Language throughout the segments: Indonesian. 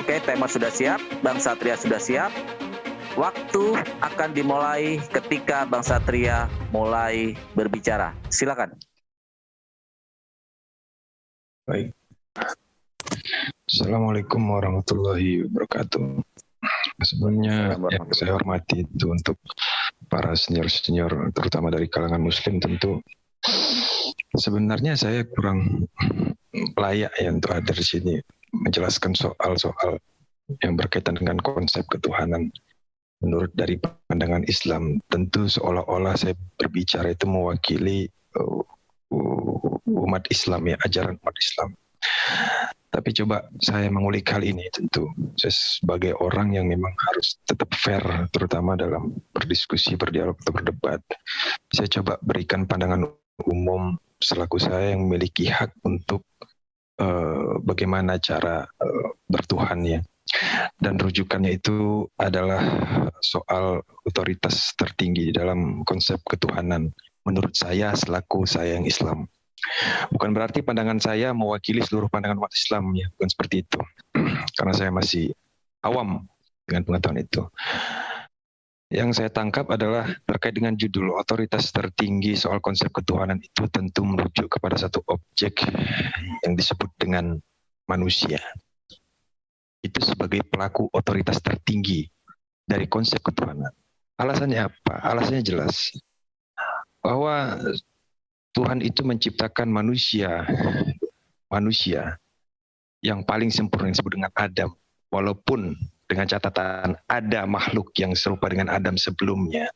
Oke, tema sudah siap, Bang Satria sudah siap. Waktu akan dimulai ketika Bang Satria mulai berbicara. Silakan. Baik. Assalamualaikum warahmatullahi wabarakatuh. Sebelumnya yang saya hormati itu untuk para senior-senior, terutama dari kalangan Muslim, tentu sebenarnya saya kurang layak ya untuk hadir di sini menjelaskan soal-soal yang berkaitan dengan konsep ketuhanan menurut dari pandangan Islam. Tentu seolah-olah saya berbicara itu mewakili umat Islam ya, ajaran umat Islam. Tapi coba saya mengulik hal ini, tentu saya sebagai orang yang memang harus tetap fair, terutama dalam berdiskusi, berdialog atau berdebat. Saya coba berikan pandangan umum selaku saya yang memiliki hak untuk bagaimana cara bertuhan ya. Dan rujukannya itu adalah soal otoritas tertinggi dalam konsep ketuhanan menurut saya selaku saya yang Islam. Bukan berarti pandangan saya mewakili seluruh pandangan umat Islam ya, bukan seperti itu. Karena saya masih awam dengan pengetahuan itu. Yang saya tangkap adalah terkait dengan judul otoritas tertinggi soal konsep ketuhanan itu tentu merujuk kepada satu objek yang disebut dengan manusia. Itu sebagai pelaku otoritas tertinggi dari konsep ketuhanan. Alasannya apa? Alasannya jelas. Bahwa Tuhan itu menciptakan manusia yang paling sempurna yang disebut dengan Adam. Walaupun dengan catatan ada makhluk yang serupa dengan Adam sebelumnya.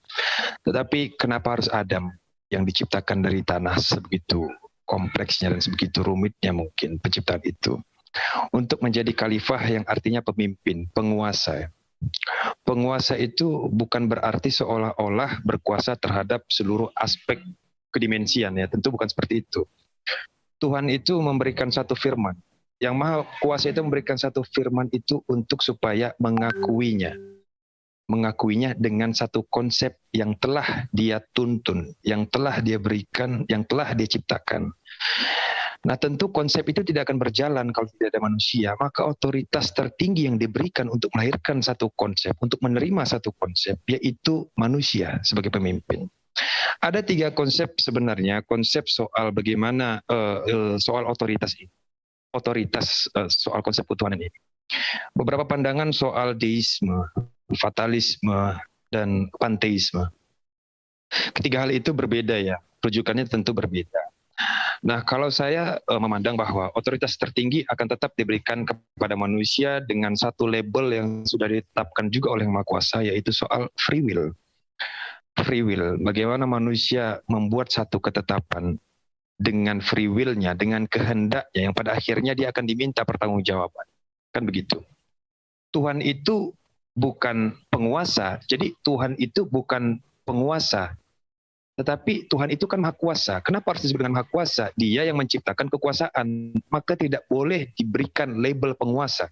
Tetapi kenapa harus Adam yang diciptakan dari tanah sebegitu kompleksnya dan sebegitu rumitnya mungkin penciptaan itu. Untuk menjadi khalifah yang artinya pemimpin, penguasa. Penguasa itu bukan berarti seolah-olah berkuasa terhadap seluruh aspek kedimensian ya, tentu bukan seperti itu. Tuhan itu memberikan satu firman. Yang Maha Kuasa itu memberikan satu firman itu untuk supaya mengakuinya dengan satu konsep yang telah dia tuntun, yang telah dia berikan, yang telah dia ciptakan. Nah tentu konsep itu tidak akan berjalan kalau tidak ada manusia. Maka otoritas tertinggi yang diberikan untuk melahirkan satu konsep, untuk menerima satu konsep, yaitu manusia sebagai pemimpin. Ada 3 konsep sebenarnya, konsep soal bagaimana soal otoritas ini, soal konsep ketuhanan ini. Beberapa pandangan soal deisme, fatalisme, dan panteisme. Ketiga hal itu berbeda ya, rujukannya tentu berbeda. Nah, kalau saya memandang bahwa otoritas tertinggi akan tetap diberikan kepada manusia dengan satu label yang sudah ditetapkan juga oleh Yang Maha Kuasa, yaitu soal free will. Free will, bagaimana manusia membuat satu ketetapan dengan free will-nya, dengan kehendaknya yang pada akhirnya dia akan diminta pertanggungjawaban. Kan begitu. Tuhan itu bukan penguasa, jadi Tuhan itu bukan penguasa. Tetapi Tuhan itu kan Maha Kuasa. Kenapa harus disebut dengan Maha Kuasa? Dia yang menciptakan kekuasaan, maka tidak boleh diberikan label penguasa.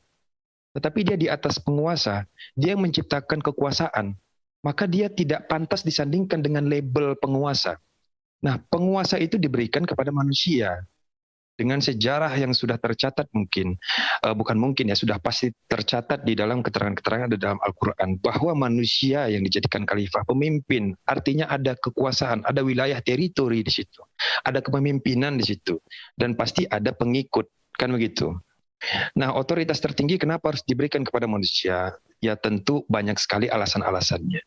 Tetapi dia di atas penguasa, dia yang menciptakan kekuasaan, maka dia tidak pantas disandingkan dengan label penguasa. Nah, penguasa itu diberikan kepada manusia dengan sejarah yang sudah tercatat sudah pasti tercatat di dalam keterangan-keterangan di dalam Al-Quran bahwa manusia yang dijadikan khalifah, pemimpin, artinya ada kekuasaan, ada wilayah teritori di situ, ada kepemimpinan di situ, dan pasti ada pengikut, kan begitu. Nah, otoritas tertinggi kenapa harus diberikan kepada manusia? Ya tentu banyak sekali alasan-alasannya.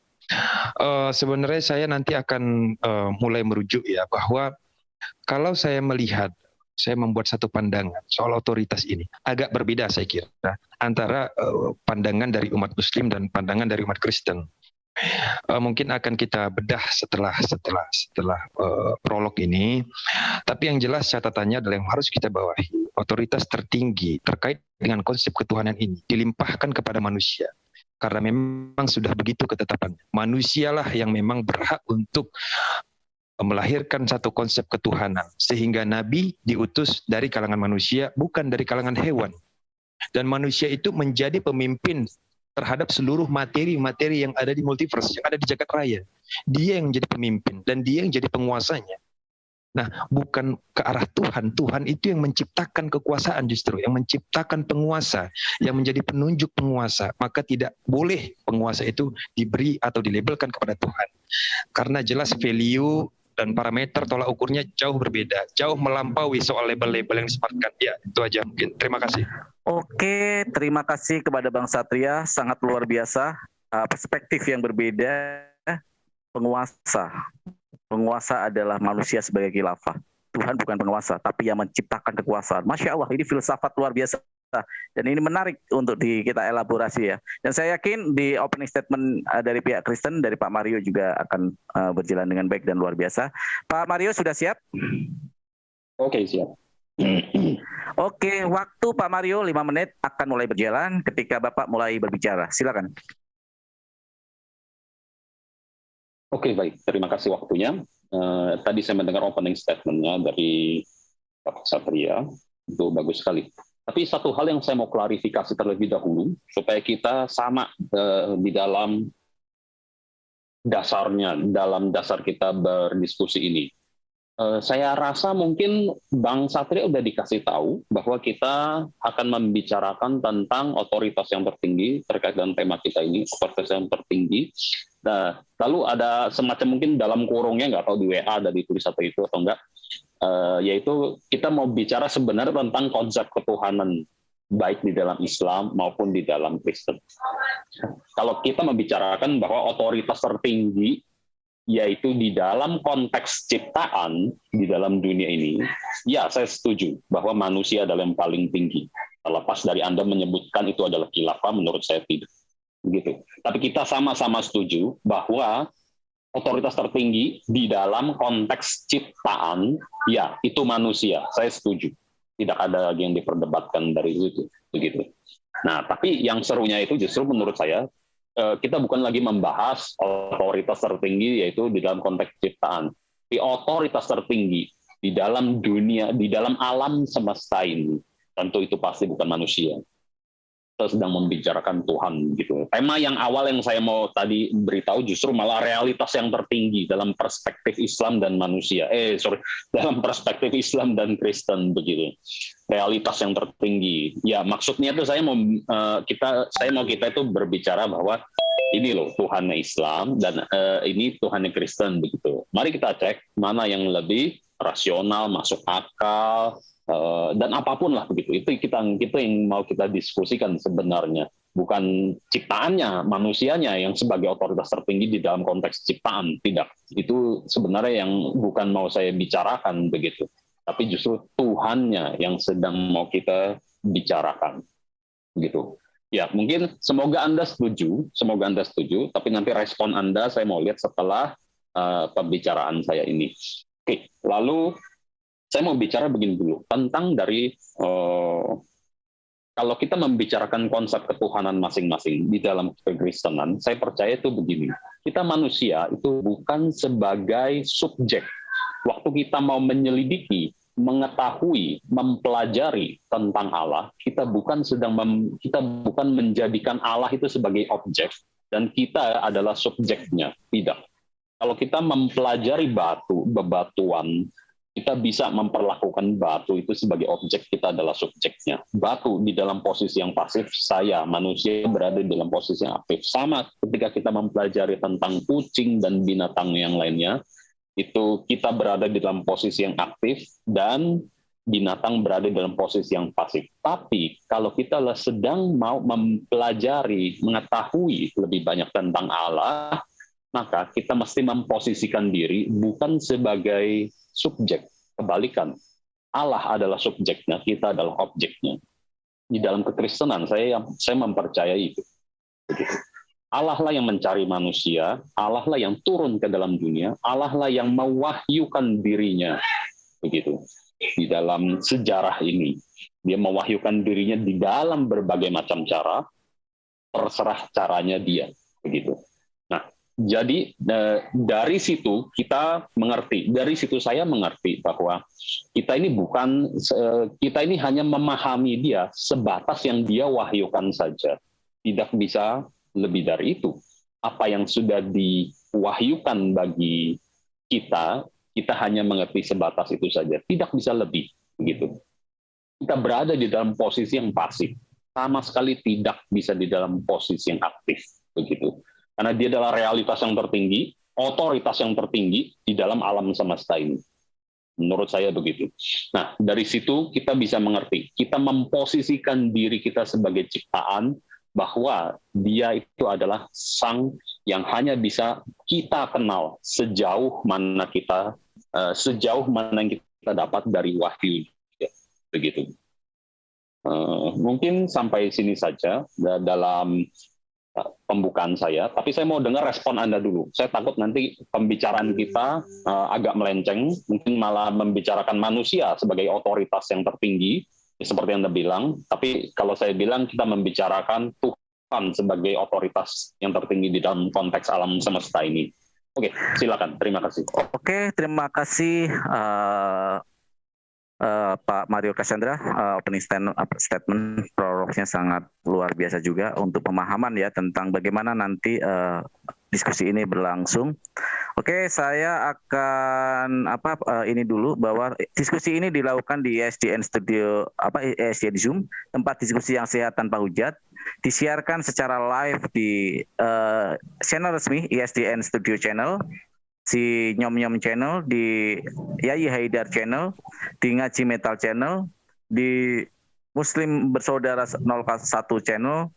Sebenarnya saya nanti akan mulai merujuk ya bahwa kalau saya membuat satu pandangan soal otoritas ini agak berbeda saya kira antara pandangan dari umat Muslim dan pandangan dari umat Kristen. Mungkin akan kita bedah setelah prolog ini. Tapi yang jelas catatannya adalah yang harus kita bawahi. Otoritas tertinggi terkait dengan konsep ketuhanan ini dilimpahkan kepada manusia. Karena memang sudah begitu ketetapan. Manusialah yang memang berhak untuk melahirkan satu konsep ketuhanan. Sehingga Nabi diutus dari kalangan manusia, bukan dari kalangan hewan. Dan manusia itu menjadi pemimpin terhadap seluruh materi-materi yang ada di multiverse, yang ada di jagat raya. Dia yang menjadi pemimpin dan dia yang jadi penguasanya. Nah, bukan ke arah Tuhan. Tuhan itu yang menciptakan kekuasaan justru, yang menciptakan penguasa, yang menjadi penunjuk penguasa. Maka tidak boleh penguasa itu diberi atau dilabelkan kepada Tuhan. Karena jelas value dan parameter tolak ukurnya jauh berbeda, jauh melampaui soal label-label yang disematkan. Ya, itu aja mungkin. Terima kasih. Oke, terima kasih kepada Bang Satria, sangat luar biasa. Perspektif yang berbeda, penguasa adalah manusia sebagai khilafah. Tuhan bukan penguasa, tapi yang menciptakan kekuasaan. Masya Allah, ini filsafat luar biasa. Dan ini menarik untuk kita elaborasi ya. Dan saya yakin di opening statement dari pihak Kristen, dari Pak Mario juga akan berjalan dengan baik dan luar biasa. Pak Mario sudah siap? Oke, siap. Oke, waktu Pak Mario 5 menit akan mulai berjalan ketika Bapak mulai berbicara. Silakan. Oke, baik. Terima kasih waktunya. Tadi saya mendengar opening statement-nya dari Pak Satria. Itu bagus sekali. Tapi satu hal yang saya mau klarifikasi terlebih dahulu, supaya kita sama di dalam dasarnya, dalam dasar kita berdiskusi ini. Saya rasa mungkin Bang Satria udah dikasih tahu bahwa kita akan membicarakan tentang otoritas yang tertinggi terkait dengan tema kita ini, otoritas yang tertinggi. Nah, lalu ada semacam mungkin dalam kurungnya, nggak tahu di WA ada ditulis atau itu atau enggak, yaitu kita mau bicara sebenarnya tentang konsep ketuhanan baik di dalam Islam maupun di dalam Kristen. Kalau kita membicarakan bahwa otoritas tertinggi yaitu di dalam konteks ciptaan di dalam dunia ini, ya saya setuju bahwa manusia adalah yang paling tinggi. Terlepas dari Anda menyebutkan itu adalah khilafah, menurut saya tidak. Begitu. Tapi kita sama-sama setuju bahwa otoritas tertinggi di dalam konteks ciptaan, ya itu manusia. Saya setuju. Tidak ada lagi yang diperdebatkan dari itu. Begitu. Nah, tapi yang serunya itu justru menurut saya, kita bukan lagi membahas otoritas tertinggi yaitu di dalam konteks ciptaan. Di otoritas tertinggi di dalam dunia, di dalam alam semesta ini, tentu itu pasti bukan manusia. Kita sedang membicarakan Tuhan gitu. Tema yang awal yang saya mau tadi beritahu justru malah realitas yang tertinggi dalam perspektif Islam dan manusia. Dalam perspektif Islam dan Kristen begitu. Realitas yang tertinggi. Ya maksudnya itu saya mau kita itu berbicara bahwa ini loh Tuhannya Islam dan ini Tuhannya Kristen begitu. Mari kita cek mana yang lebih rasional, masuk akal, dan apapun lah begitu. Itu kita yang mau kita diskusikan sebenarnya, bukan ciptaannya, manusianya yang sebagai otoritas tertinggi di dalam konteks ciptaan. Tidak, itu sebenarnya yang bukan mau saya bicarakan begitu, tapi justru Tuhannya yang sedang mau kita bicarakan gitu. Ya mungkin semoga Anda setuju, tapi nanti respon Anda saya mau lihat setelah pembicaraan saya ini. Oke, lalu saya mau bicara begini dulu, tentang dari, kalau kita membicarakan konsep ketuhanan masing-masing di dalam kekristenan, saya percaya itu begini, kita manusia itu bukan sebagai subjek. Waktu kita mau menyelidiki, mengetahui, mempelajari tentang Allah, kita bukan menjadikan Allah itu sebagai objek, dan kita adalah subjeknya, tidak. Kalau kita mempelajari bebatuan, kita bisa memperlakukan batu itu sebagai objek, kita adalah subjeknya. Batu di dalam posisi yang pasif, saya, manusia, berada di dalam posisi yang aktif. Sama ketika kita mempelajari tentang kucing dan binatang yang lainnya, itu kita berada di dalam posisi yang aktif, dan binatang berada dalam posisi yang pasif. Tapi kalau kita sedang mau mempelajari, mengetahui lebih banyak tentang Allah, maka kita mesti memposisikan diri bukan sebagai subjek, kebalikan. Allah adalah subjeknya, kita adalah objeknya. Di dalam kekristenan saya mempercayai itu. Begitu. Allah lah yang mencari manusia, Allah lah yang turun ke dalam dunia, Allah lah yang mewahyukan dirinya. Begitu. Di dalam sejarah ini, dia mewahyukan dirinya di dalam berbagai macam cara, terserah caranya dia. Begitu. Nah, jadi dari situ kita mengerti, dari situ saya mengerti bahwa kita ini hanya memahami dia sebatas yang dia wahyukan saja. Tidak bisa lebih dari itu. Apa yang sudah diwahyukan bagi kita Kita hanya mengerti sebatas itu saja, tidak bisa lebih, begitu. Kita berada di dalam posisi yang pasif, sama sekali tidak bisa di dalam posisi yang aktif, begitu. Karena dia adalah realitas yang tertinggi, otoritas yang tertinggi di dalam alam semesta ini. Menurut saya begitu. Nah, dari situ kita bisa mengerti, kita memposisikan diri kita sebagai ciptaan, bahwa dia itu adalah sang yang hanya bisa kita kenal sejauh mana yang kita dapat dari wahyu. Begitu. Mungkin sampai sini saja dalam pembukaan saya, tapi saya mau dengar respon Anda dulu. Saya takut nanti pembicaraan kita agak melenceng, mungkin malah membicarakan manusia sebagai otoritas yang tertinggi, seperti Anda bilang, tapi kalau saya bilang kita membicarakan Tuhan sebagai otoritas yang tertinggi di dalam konteks alam semesta ini. Oke, silakan. Terima kasih. Oke, terima kasih Pak Mario Cassandra, opening statement prolognya sangat luar biasa juga untuk pemahaman ya tentang bagaimana nanti diskusi ini berlangsung. Oke, saya akan ini dulu bahwa diskusi ini dilakukan di ESDN Studio ESDN Zoom, tempat diskusi yang sehat tanpa hujat, disiarkan secara live di channel resmi ESDN Studio Channel, si Nyom Channel, di Yayi Haidar Channel, di Ngaji Metal Channel, di Muslim Bersaudara 01 Channel,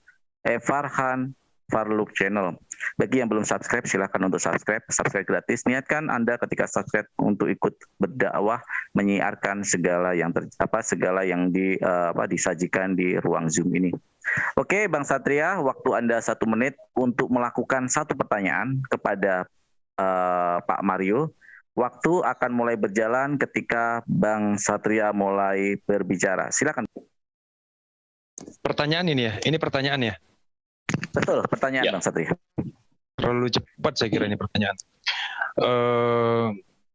Farhan Farluk Channel. Bagi yang belum subscribe, silakan untuk subscribe gratis. Niatkan Anda ketika subscribe untuk ikut berdakwah, menyiarkan segala yang disajikan di ruang Zoom ini. Oke, Bang Satria, waktu Anda 1 menit untuk melakukan satu pertanyaan kepada Pak Mario. Waktu akan mulai berjalan ketika Bang Satria mulai berbicara. Silakan. Pertanyaan ini ya? Ini pertanyaan ya? Betul, pertanyaan ya. Bang Satria. Terlalu cepat saya kira ini pertanyaan.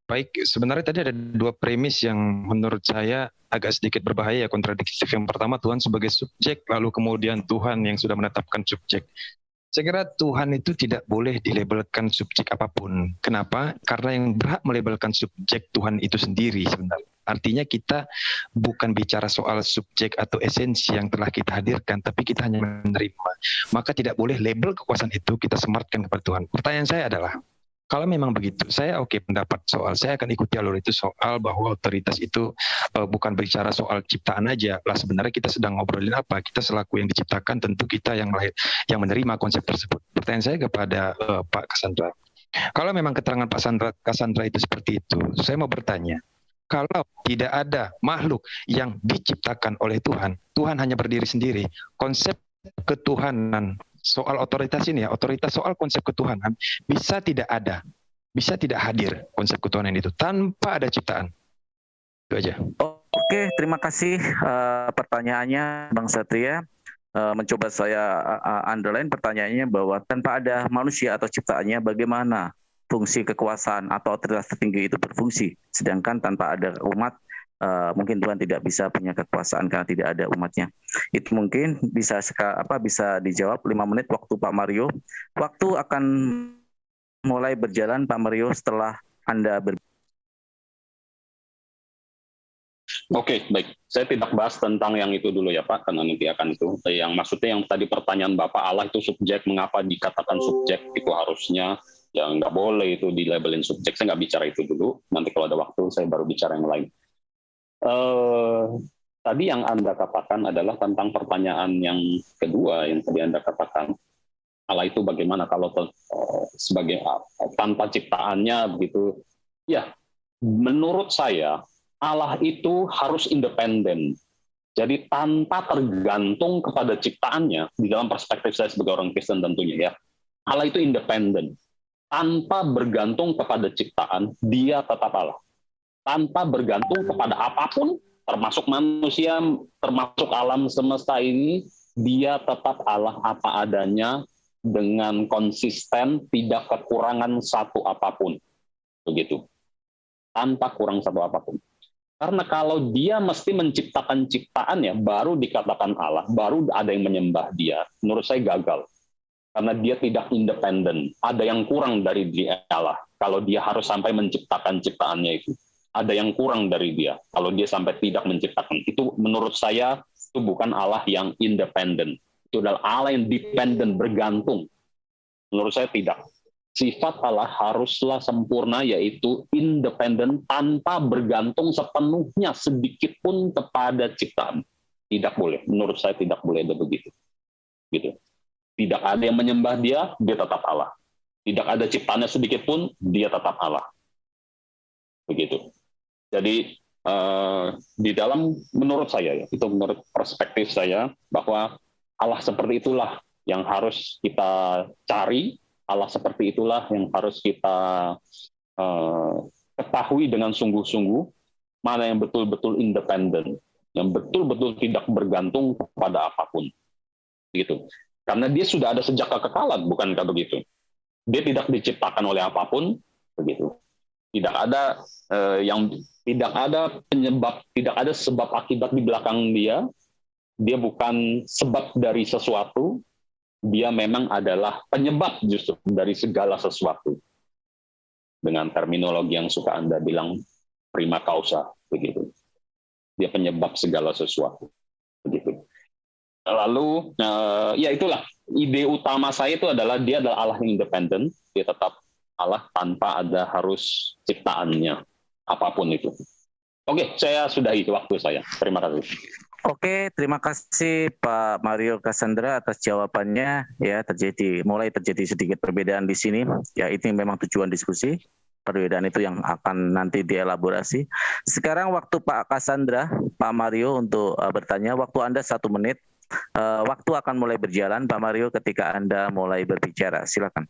Baik, sebenarnya tadi ada 2 premis yang menurut saya agak sedikit berbahaya, kontradiktif. Yang pertama, Tuhan sebagai subjek, lalu kemudian Tuhan yang sudah menetapkan subjek. Saya kira Tuhan itu tidak boleh dilabelkan subjek apapun. Kenapa? Karena yang berhak melabelkan subjek Tuhan itu sendiri sebenarnya. Artinya kita bukan bicara soal subjek atau esensi yang telah kita hadirkan, tapi kita hanya menerima. Maka tidak boleh label kekuasaan itu kita sematkan kepada Tuhan. Pertanyaan saya adalah, kalau memang begitu, saya pendapat soal, saya akan ikuti alur itu soal bahwa otoritas itu bukan bicara soal ciptaan aja. Lah sebenarnya kita sedang ngobrolin apa? Kita selaku yang diciptakan, tentu kita yang menerima konsep tersebut. Pertanyaan saya kepada Pak Cassandra, kalau memang keterangan Pak Cassandra itu seperti itu, saya mau bertanya, kalau tidak ada makhluk yang diciptakan oleh Tuhan, Tuhan hanya berdiri sendiri, konsep ketuhanan, soal otoritas ini ya, otoritas soal konsep ketuhanan bisa tidak ada, bisa tidak hadir konsep ketuhanan itu tanpa ada ciptaan. Itu aja. Oke, terima kasih pertanyaannya Bang Satria. Mencoba saya underline pertanyaannya bahwa tanpa ada manusia atau ciptaannya, bagaimana fungsi kekuasaan atau otoritas tertinggi itu berfungsi, sedangkan tanpa ada umat, mungkin Tuhan tidak bisa punya kekuasaan karena tidak ada umatnya. Itu mungkin bisa dijawab 5 menit waktu Pak Mario. Waktu akan mulai berjalan Pak Mario setelah Anda Oke, baik. Saya tidak bahas tentang yang itu dulu ya Pak, karena nanti akan itu. Yang maksudnya yang tadi pertanyaan Bapak, Allah itu subjek, mengapa dikatakan subjek? Itu harusnya ya nggak boleh itu dilabelin subjek. Saya nggak bicara itu dulu. Nanti kalau ada waktu saya baru bicara yang lain. Tadi yang Anda katakan adalah tentang pertanyaan yang kedua yang tadi Anda katakan, Allah itu bagaimana kalau sebagai tanpa ciptaannya begitu. Ya, menurut saya Allah itu harus independen. Jadi tanpa tergantung kepada ciptaannya, di dalam perspektif saya sebagai orang Kristen tentunya ya, Allah itu independen. Tanpa bergantung kepada ciptaan, dia tetap Allah. Tanpa bergantung kepada apapun, termasuk manusia, termasuk alam semesta ini, dia tetap Allah apa adanya, dengan konsisten, tidak kekurangan satu apapun. Begitu. Tanpa kurang satu apapun. Karena kalau dia mesti menciptakan ciptaannya, baru dikatakan Allah, baru ada yang menyembah dia, menurut saya gagal. Karena dia tidak independen. Ada yang kurang dari dia Allah. kalau dia harus sampai menciptakan ciptaannya itu. Ada yang kurang dari dia kalau dia sampai tidak menciptakan. Itu menurut saya itu bukan Allah yang independen. Itu adalah Allah yang dependen, bergantung. Menurut saya tidak. Sifat Allah haruslah sempurna, yaitu independen, tanpa bergantung sepenuhnya sedikit pun kepada ciptaan. Tidak boleh. Menurut saya tidak boleh ada begitu. Gitu. Tidak ada yang menyembah dia tetap Allah. Tidak ada ciptaannya sedikit pun, dia tetap Allah. Begitu. Jadi di dalam, menurut saya ya, itu menurut perspektif saya, bahwa Allah seperti itulah yang harus kita cari, Allah seperti itulah yang harus kita ketahui dengan sungguh-sungguh, mana yang betul-betul independen, yang betul-betul tidak bergantung kepada apapun. Gitu. Karena dia sudah ada sejak kekekalan, bukankah begitu? Dia tidak diciptakan oleh apapun, begitu. Tidak ada tidak ada penyebab, tidak ada sebab akibat di belakang dia. Dia bukan sebab dari sesuatu, dia memang adalah penyebab justru dari segala sesuatu. Dengan terminologi yang suka Anda bilang prima causa, begitu. Dia penyebab segala sesuatu, begitu. Lalu, ya itulah ide utama saya, itu adalah dia adalah Allah yang independen, dia tetap Allah tanpa ada harus ciptaannya, apapun itu. Oke, saya sudahi waktu saya. Terima kasih. Oke, terima kasih Pak Mario Cassandra atas jawabannya. Ya, mulai terjadi sedikit perbedaan di sini. Ya, ini memang tujuan diskusi. Perbedaan itu yang akan nanti dielaborasi. Sekarang waktu Pak Cassandra, Pak Mario untuk bertanya. Waktu Anda 1 menit. Waktu akan mulai berjalan, Pak Mario, ketika Anda mulai berbicara. Silakan.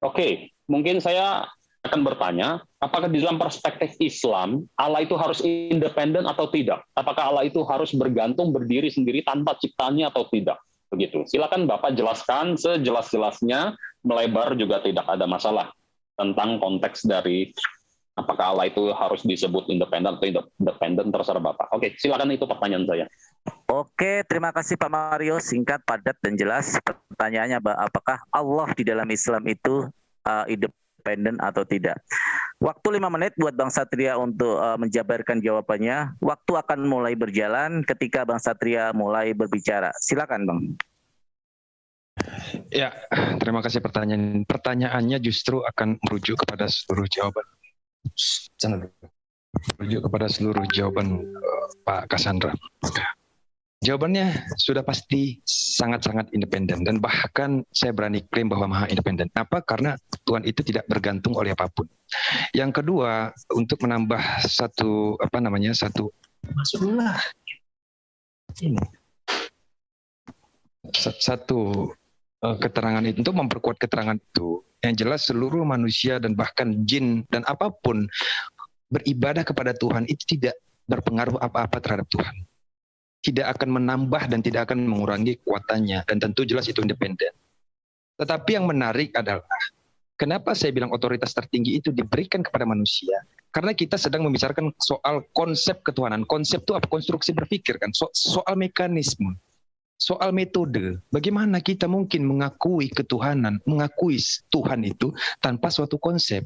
Oke, mungkin saya akan bertanya, apakah di dalam perspektif Islam, Allah itu harus independen atau tidak? Apakah Allah itu harus bergantung, berdiri sendiri tanpa ciptaannya atau tidak? Begitu. Silakan Bapak jelaskan sejelas-jelasnya, melebar juga tidak ada masalah, tentang konteks dari apakah Allah itu harus disebut independen atau independen, terserah Bapak. Oke, silakan, itu pertanyaan saya. Oke, terima kasih Pak Mario. Singkat, padat, dan jelas. Pertanyaannya, apakah Allah di dalam Islam itu independen atau tidak? Waktu 5 menit buat Bang Satria untuk menjabarkan jawabannya. Waktu akan mulai berjalan ketika Bang Satria mulai berbicara. Silakan, Bang. Ya, terima kasih pertanyaan. Pertanyaannya justru akan merujuk kepada seluruh jawaban. Merujuk kepada seluruh jawaban Pak Cassandra. Jawabannya sudah pasti sangat-sangat independen, dan bahkan saya berani klaim bahwa maha independen. Apa? Karena Tuhan itu tidak bergantung oleh apapun. Yang kedua, untuk menambah satu keterangan itu, untuk memperkuat keterangan itu, yang jelas seluruh manusia dan bahkan jin dan apapun beribadah kepada Tuhan itu tidak berpengaruh apa-apa terhadap Tuhan. Tidak akan menambah dan tidak akan mengurangi kekuatannya, dan tentu jelas itu independen. Tetapi yang menarik adalah kenapa saya bilang otoritas tertinggi itu diberikan kepada manusia? Karena kita sedang membicarakan soal konsep ketuhanan. Konsep itu apa? Konstruksi berpikir, kan? Soal mekanisme, soal metode. Bagaimana kita mungkin mengakui ketuhanan, mengakui Tuhan itu tanpa suatu konsep?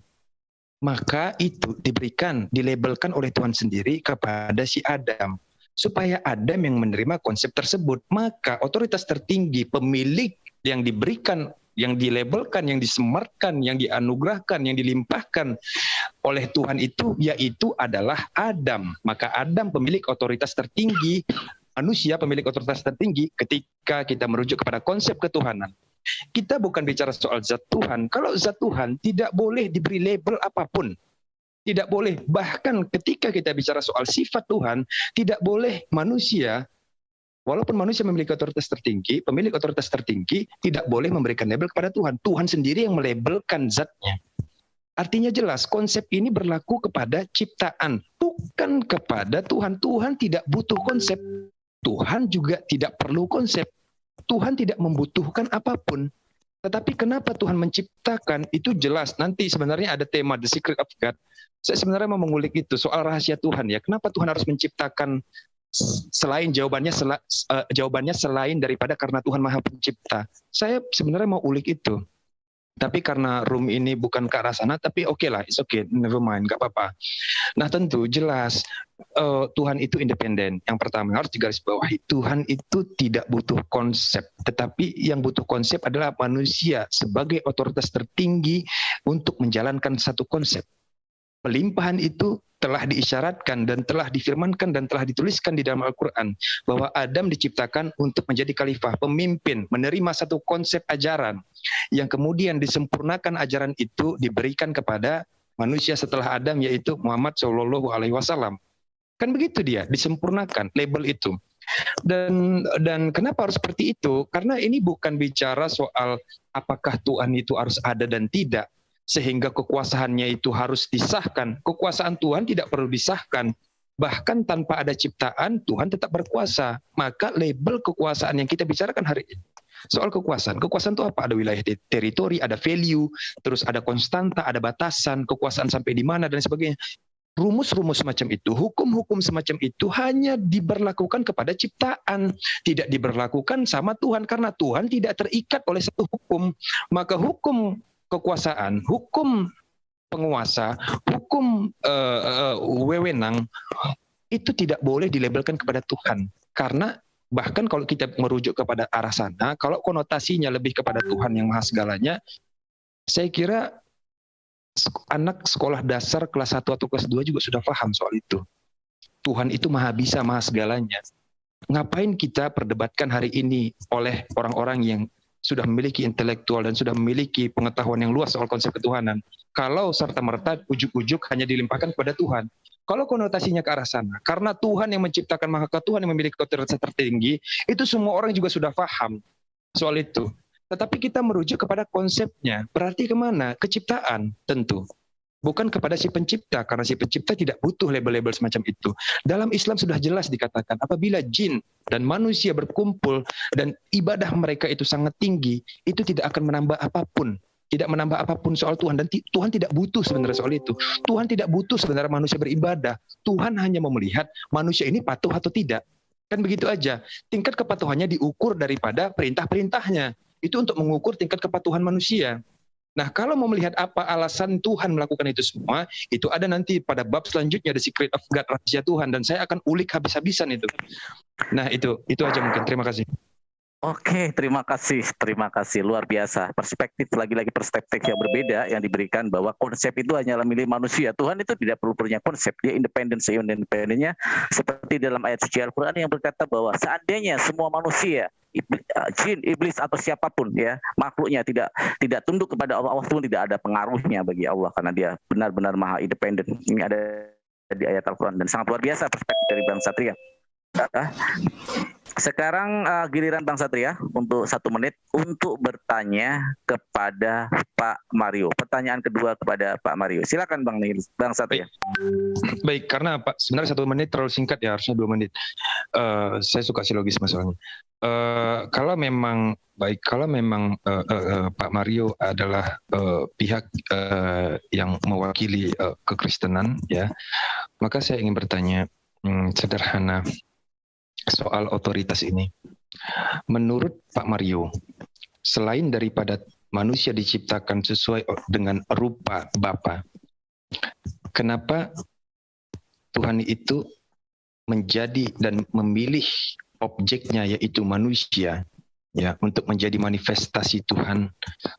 Maka itu dilabelkan oleh Tuhan sendiri kepada si Adam, supaya Adam yang menerima konsep tersebut. Maka otoritas tertinggi, pemilik yang diberikan, yang dilabelkan, yang disematkan, yang dianugerahkan, yang dilimpahkan oleh Tuhan itu, yaitu adalah Adam. Maka Adam pemilik otoritas tertinggi, manusia pemilik otoritas tertinggi ketika kita merujuk kepada konsep ketuhanan. Kita bukan bicara soal zat Tuhan. Kalau zat Tuhan tidak boleh diberi label apapun. Tidak boleh. Bahkan ketika kita bicara soal sifat Tuhan, tidak boleh manusia, walaupun manusia memiliki otoritas tertinggi, pemilik otoritas tertinggi, tidak boleh memberikan label kepada Tuhan. Tuhan sendiri yang melabelkan zatnya. Artinya jelas, konsep ini berlaku kepada ciptaan, bukan kepada Tuhan. Tuhan tidak butuh konsep. Tuhan juga tidak perlu konsep. Tuhan tidak membutuhkan apapun. Tetapi kenapa Tuhan menciptakan, itu jelas. Nanti sebenarnya ada tema The Secret of God. Saya sebenarnya mau mengulik itu, soal rahasia Tuhan ya. Kenapa Tuhan harus menciptakan, jawabannya selain daripada karena Tuhan Maha Pencipta. Saya sebenarnya mau ulik itu. Tapi karena room ini bukan ke arah sana, tapi oke lah, it's okay, never mind, nggak apa-apa. Nah tentu jelas Tuhan itu independen. Yang pertama harus digarisbawahi, Tuhan itu tidak butuh konsep, tetapi yang butuh konsep adalah manusia sebagai otoritas tertinggi untuk menjalankan satu konsep. Pelimpahan itu telah diisyaratkan dan telah difirmankan dan telah dituliskan di dalam Al-Quran bahwa Adam diciptakan untuk menjadi khalifah, pemimpin, menerima satu konsep ajaran yang kemudian disempurnakan. Ajaran itu diberikan kepada manusia setelah Adam, yaitu Muhammad Shallallahu Alaihi Wasallam. Kan begitu dia, disempurnakan label itu. Dan kenapa harus seperti itu? Karena ini bukan bicara soal apakah Tuhan itu harus ada dan tidak, sehingga kekuasaannya itu harus disahkan. Kekuasaan Tuhan tidak perlu disahkan. Bahkan tanpa ada ciptaan, Tuhan tetap berkuasa. Maka label kekuasaan yang kita bicarakan hari ini, soal kekuasaan. Kekuasaan itu apa? Ada wilayah teritori, ada value, terus ada konstanta, ada batasan, kekuasaan sampai di mana, dan sebagainya. Rumus-rumus semacam itu, hukum-hukum semacam itu hanya diberlakukan kepada ciptaan, tidak diberlakukan sama Tuhan, karena Tuhan tidak terikat oleh satu hukum. Maka hukum kekuasaan, hukum penguasa, hukum wewenang itu tidak boleh dilabelkan kepada Tuhan. Karena bahkan kalau kita merujuk kepada arah sana, kalau konotasinya lebih kepada Tuhan yang maha segalanya, saya kira anak sekolah dasar kelas 1 atau kelas 2 juga sudah paham soal itu. Tuhan itu maha bisa, maha segalanya. Ngapain kita perdebatkan hari ini oleh orang-orang yang sudah memiliki intelektual dan sudah memiliki pengetahuan yang luas soal konsep ketuhanan, kalau serta-merta ujuk-ujuk hanya dilimpahkan kepada Tuhan? Kalau konotasinya ke arah sana, karena Tuhan yang menciptakan, maka Tuhan yang memiliki otoritas tertinggi, itu semua orang juga sudah paham soal itu. Tetapi kita merujuk kepada konsepnya, berarti kemana? Keciptaan tentu. Bukan kepada si pencipta, karena si pencipta tidak butuh label-label semacam itu. Dalam Islam sudah jelas dikatakan, apabila jin dan manusia berkumpul dan ibadah mereka itu sangat tinggi, itu tidak akan menambah apapun. Tidak menambah apapun soal Tuhan. Dan Tuhan tidak butuh sebenarnya soal itu. Tuhan tidak butuh sebenarnya manusia beribadah. Tuhan hanya mau melihat manusia ini patuh atau tidak. Kan begitu aja. Tingkat kepatuhannya diukur daripada perintah-perintahnya. Itu untuk mengukur tingkat kepatuhan manusia. Nah, kalau mau melihat apa alasan Tuhan melakukan itu semua, itu ada nanti pada bab selanjutnya, The Secret of God, rahasia Tuhan, dan saya akan ulik habis-habisan itu. Nah, itu aja mungkin. Terima kasih. Oke, terima kasih, luar biasa. Perspektif, lagi-lagi perspektif yang berbeda yang diberikan bahwa konsep itu hanyalah milik manusia. Tuhan itu tidak perlu punya konsep, dia independen, se-independennya, seperti dalam ayat suci Al-Quran yang berkata bahwa seandainya semua manusia, jin, iblis atau siapapun ya makhluknya tidak tunduk kepada Allah, Tuhan tidak ada pengaruhnya bagi Allah karena dia benar-benar maha independen. Ini ada di ayat Al-Quran dan sangat luar biasa perspektif dari Bang Satria. Sekarang giliran Bang Satria untuk 1 menit untuk bertanya kepada Pak Mario. Pertanyaan kedua kepada Pak Mario. Silakan Bang Satria. Baik, karena Pak sebenarnya 1 menit terlalu singkat ya, harusnya 2 menit. Saya suka silogisme soalnya. Kalau memang Pak Mario adalah pihak yang mewakili kekristenan ya, maka saya ingin bertanya sederhana soal otoritas ini. Menurut Pak Mario, selain daripada manusia diciptakan sesuai dengan rupa Bapa, kenapa Tuhan itu menjadi dan memilih objeknya yaitu manusia ya untuk menjadi manifestasi Tuhan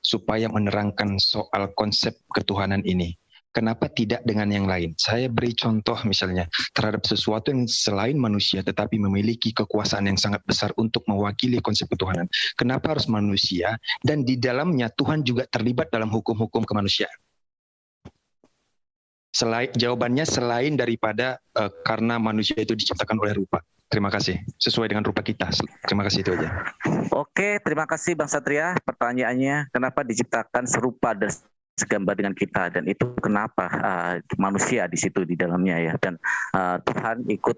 supaya menerangkan soal konsep ketuhanan ini? Kenapa tidak dengan yang lain? Saya beri contoh misalnya terhadap sesuatu yang selain manusia tetapi memiliki kekuasaan yang sangat besar untuk mewakili konsep ketuhanan. Kenapa harus manusia dan di dalamnya Tuhan juga terlibat dalam hukum-hukum kemanusiaan? Jawabannya selain daripada karena manusia itu diciptakan oleh rupa. Terima kasih. Sesuai dengan rupa kita. Terima kasih, itu aja. Oke, terima kasih Bang Satria. Pertanyaannya, kenapa diciptakan serupa dan segambar dengan kita, dan itu kenapa manusia di situ di dalamnya ya, dan Tuhan ikut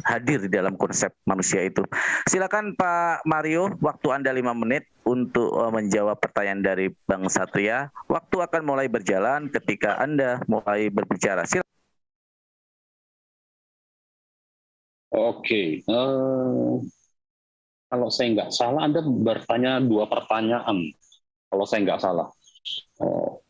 hadir di dalam konsep manusia itu. Silakan Pak Mario, waktu Anda 5 menit untuk menjawab pertanyaan dari Bang Satria. Waktu akan mulai berjalan ketika Anda mulai berbicara. Silakan. Oke, kalau saya nggak salah Anda bertanya 2 pertanyaan. kalau saya nggak salah.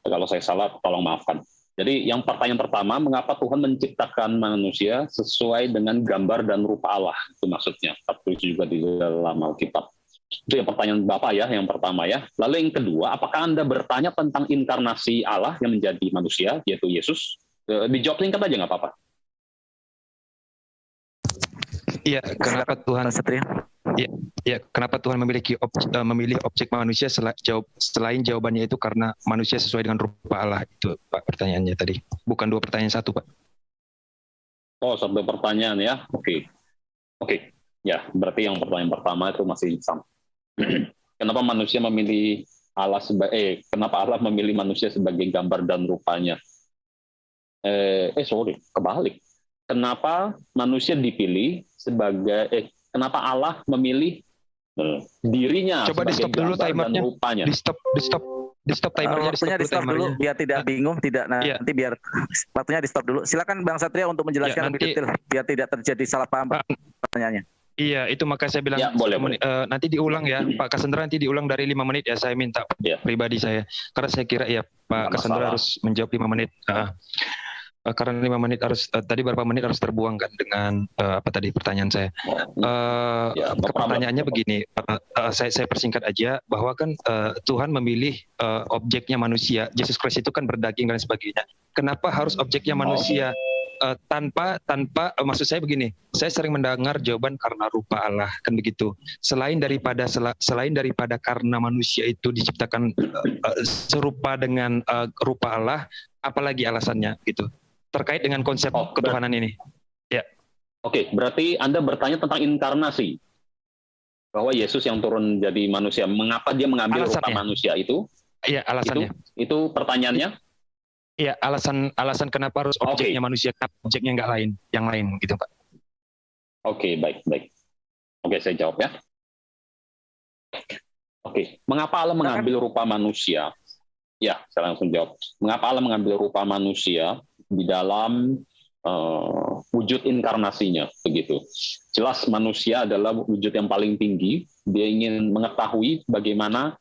Kalau saya salah, tolong maafkan. Jadi yang pertanyaan pertama, mengapa Tuhan menciptakan manusia sesuai dengan gambar dan rupa Allah? Itu maksudnya, tertulis juga di dalam Alkitab. Itu yang pertanyaan Bapak ya, yang pertama ya. Lalu yang kedua, apakah Anda bertanya tentang inkarnasi Allah yang menjadi manusia, yaitu Yesus? Dijawab singkat aja nggak apa-apa. Iya, kenapa Tuhan Satria? Ya, kenapa Tuhan memilih objek manusia selain jawabannya itu karena manusia sesuai dengan rupa Allah, itu Pak pertanyaannya tadi. Bukan dua pertanyaan satu, Pak. Oh, satu pertanyaan ya. Oke. Ya, berarti yang pertanyaan pertama itu masih sama. Kenapa manusia memilih kenapa Allah memilih manusia sebagai gambar dan rupanya? Kebalik. Kenapa manusia dipilih kenapa Allah memilih dirinya Coba sebagai dulu gambar dan rupanya? Di stop timernya. Waktunya di stop dulu biar tidak bingung, nanti biar waktunya di stop dulu. Silakan Bang Satria untuk menjelaskan lebih detail biar tidak terjadi salah paham pertanyaannya. Iya, itu makanya saya bilang boleh. Nanti diulang ya, Pak Cassandra, nanti diulang dari 5 menit ya, saya minta pribadi saya. Karena saya kira ya Pak Cassandra harus menjawab 5 menit. Karena 5 menit tadi berapa menit harus terbuang kan dengan pertanyaan saya. Pertanyaannya begini, saya persingkat aja bahwa kan Tuhan memilih objeknya manusia, Yesus Kristus itu kan berdaging dan sebagainya. Kenapa harus objeknya manusia? Tanpa maksud saya begini, saya sering mendengar jawaban karena rupa Allah, kan begitu. Selain daripada karena manusia itu diciptakan serupa dengan rupa Allah, apalagi alasannya gitu terkait dengan konsep ketuhanan ini. Ya. Oke, berarti Anda bertanya tentang inkarnasi, bahwa Yesus yang turun jadi manusia, mengapa dia mengambil rupa manusia itu? Iya, alasannya. Itu pertanyaannya. Iya, alasan kenapa harus objeknya manusia, kenapa objeknya nggak yang lain gitu, Pak. Oke, baik. Oke, saya jawab ya. Oke, mengapa Allah mengambil rupa manusia? Ya, saya langsung jawab. Mengapa Allah mengambil rupa manusia di dalam wujud inkarnasinya, begitu. Jelas manusia adalah wujud yang paling tinggi. Dia ingin mengetahui bagaimana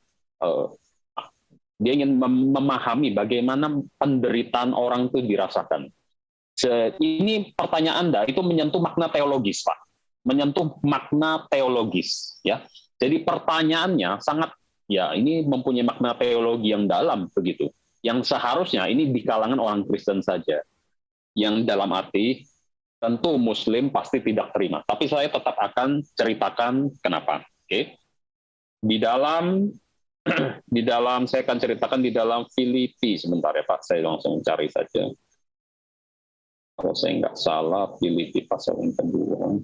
dia ingin memahami bagaimana penderitaan orang itu dirasakan. Ini pertanyaan Anda itu menyentuh makna teologis, Pak. Menyentuh makna teologis, ya. Jadi pertanyaannya sangat, ini mempunyai makna teologi yang dalam, begitu. Yang seharusnya ini di kalangan orang Kristen saja. Yang dalam arti, tentu Muslim pasti tidak terima. Tapi saya tetap akan ceritakan kenapa. Oke. Di dalam saya akan ceritakan di dalam Filipi, sebentar ya Pak, saya langsung cari saja. Kalau saya nggak salah, Filipi pasal yang kedua.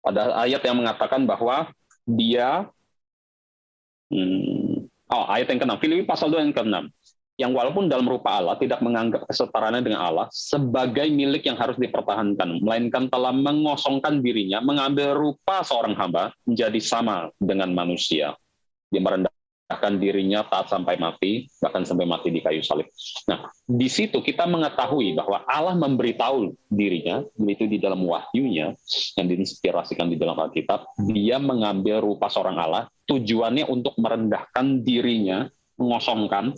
Ada ayat yang mengatakan bahwa dia, ayat yang ke-6, Filipi pasal 2 yang ke-6. Yang walaupun dalam rupa Allah tidak menganggap kesetaraannya dengan Allah sebagai milik yang harus dipertahankan, melainkan telah mengosongkan dirinya, mengambil rupa seorang hamba, menjadi sama dengan manusia. Dia merendahkan dirinya taat sampai mati, bahkan sampai mati di kayu salib. Nah, di situ kita mengetahui bahwa Allah memberitahu dirinya, yaitu di dalam wahyunya, yang diinspirasikan di dalam Alkitab, dia mengambil rupa seorang Allah, tujuannya untuk merendahkan dirinya, mengosongkan,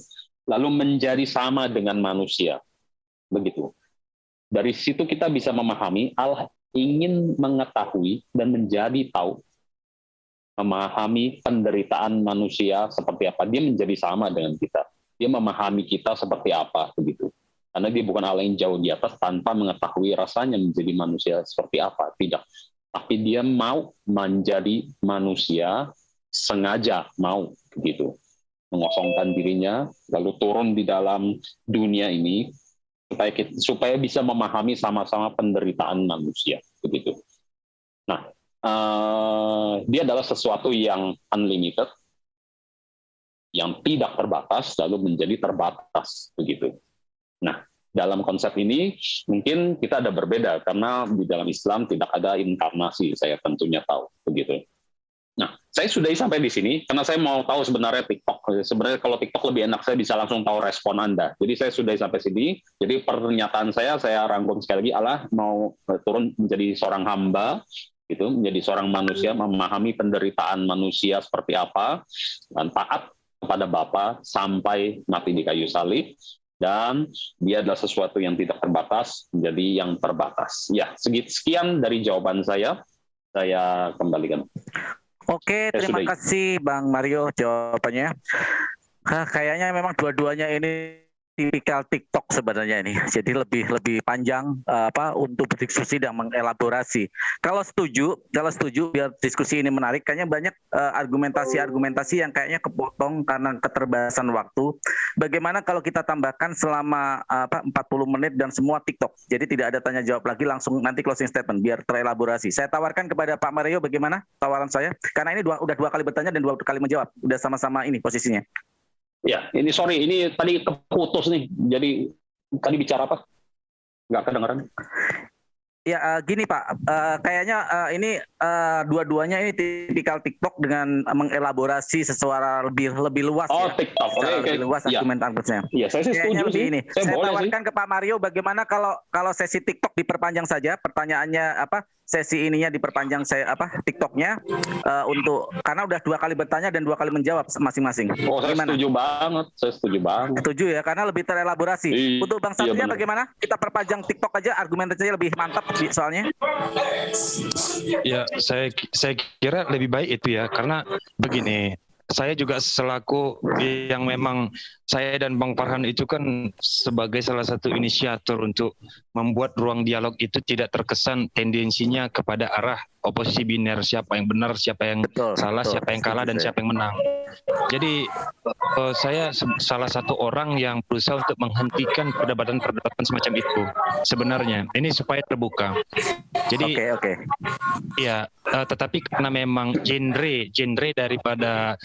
lalu menjadi sama dengan manusia. Begitu. Dari situ kita bisa memahami Allah ingin mengetahui dan menjadi tahu, memahami penderitaan manusia seperti apa. Dia menjadi sama dengan kita. Dia memahami kita seperti apa, begitu. Karena dia bukan Allah yang jauh di atas tanpa mengetahui rasanya menjadi manusia seperti apa. Tidak. Tapi dia mau menjadi manusia, sengaja mau, begitu. Mengosongkan dirinya, lalu turun di dalam dunia ini supaya bisa memahami sama-sama penderitaan manusia, begitu. Nah, dia adalah sesuatu yang unlimited, yang tidak terbatas, lalu menjadi terbatas, begitu. Nah, dalam konsep ini mungkin kita ada berbeda karena di dalam Islam tidak ada inkarnasi, saya tentunya tahu, begitu. Nah, saya sudahi sampai di sini karena saya mau tahu sebenarnya TikTok. Sebenarnya kalau TikTok lebih enak, saya bisa langsung tahu respon Anda. Jadi saya sudahi sampai sini. Jadi pernyataan saya rangkum sekali lagi, Allah mau turun menjadi seorang hamba, gitu, menjadi seorang manusia, memahami penderitaan manusia seperti apa, dan taat kepada Bapa sampai mati di kayu salib. Dan dia adalah sesuatu yang tidak terbatas menjadi yang terbatas. Ya, sekian dari jawaban saya kembalikan. Oke, terima kasih Bang Mario jawabannya. Kayaknya memang dua-duanya ini tipikal TikTok sebenarnya ini. Jadi lebih panjang untuk berdiskusi dan mengelaborasi. Kalau setuju biar diskusi ini menarik, kayaknya banyak argumentasi yang kayaknya kepotong karena keterbatasan waktu. Bagaimana kalau kita tambahkan selama 40 menit dan semua TikTok. Jadi tidak ada tanya jawab lagi, langsung nanti closing statement biar terelaborasi. Saya tawarkan kepada Pak Mario bagaimana tawaran saya? Karena ini udah 2 kali bertanya dan 2 kali menjawab. Udah sama-sama ini posisinya. Ya, ini sorry, ini tadi keputus nih. Jadi tadi bicara apa? Nggak kedengeran. Ya gini Pak, kayaknya ini dua-duanya ini tipikal TikTok dengan mengelaborasi sesuara lebih luas. Oh, ya. TikTok, lebih luas argumen-argumennya. Iya, saya setuju sih. Ini. Saya tawarkan ke Pak Mario bagaimana kalau sesi TikTok diperpanjang saja, pertanyaannya sesi ininya diperpanjang TikToknya untuk karena udah 2 kali bertanya dan 2 kali menjawab masing-masing. Oh, saya setuju banget. Setuju ya, karena lebih terelaborasi. Untuk Bang Satria bagaimana? Kita perpanjang TikTok aja, argumentasinya lebih mantap soalnya. Ya, saya kira lebih baik itu ya, karena begini, saya juga selaku yang memang saya dan Bang Farhan itu kan sebagai salah satu inisiator untuk membuat ruang dialog itu tidak terkesan tendensinya kepada arah oposisi biner, siapa yang benar, siapa yang salah, siapa yang kalah dan siapa yang menang. Jadi saya salah satu orang yang berusaha untuk menghentikan perdebatan-perdebatan semacam itu sebenarnya. Ini supaya terbuka. Jadi ya, tetapi karena memang genre daripada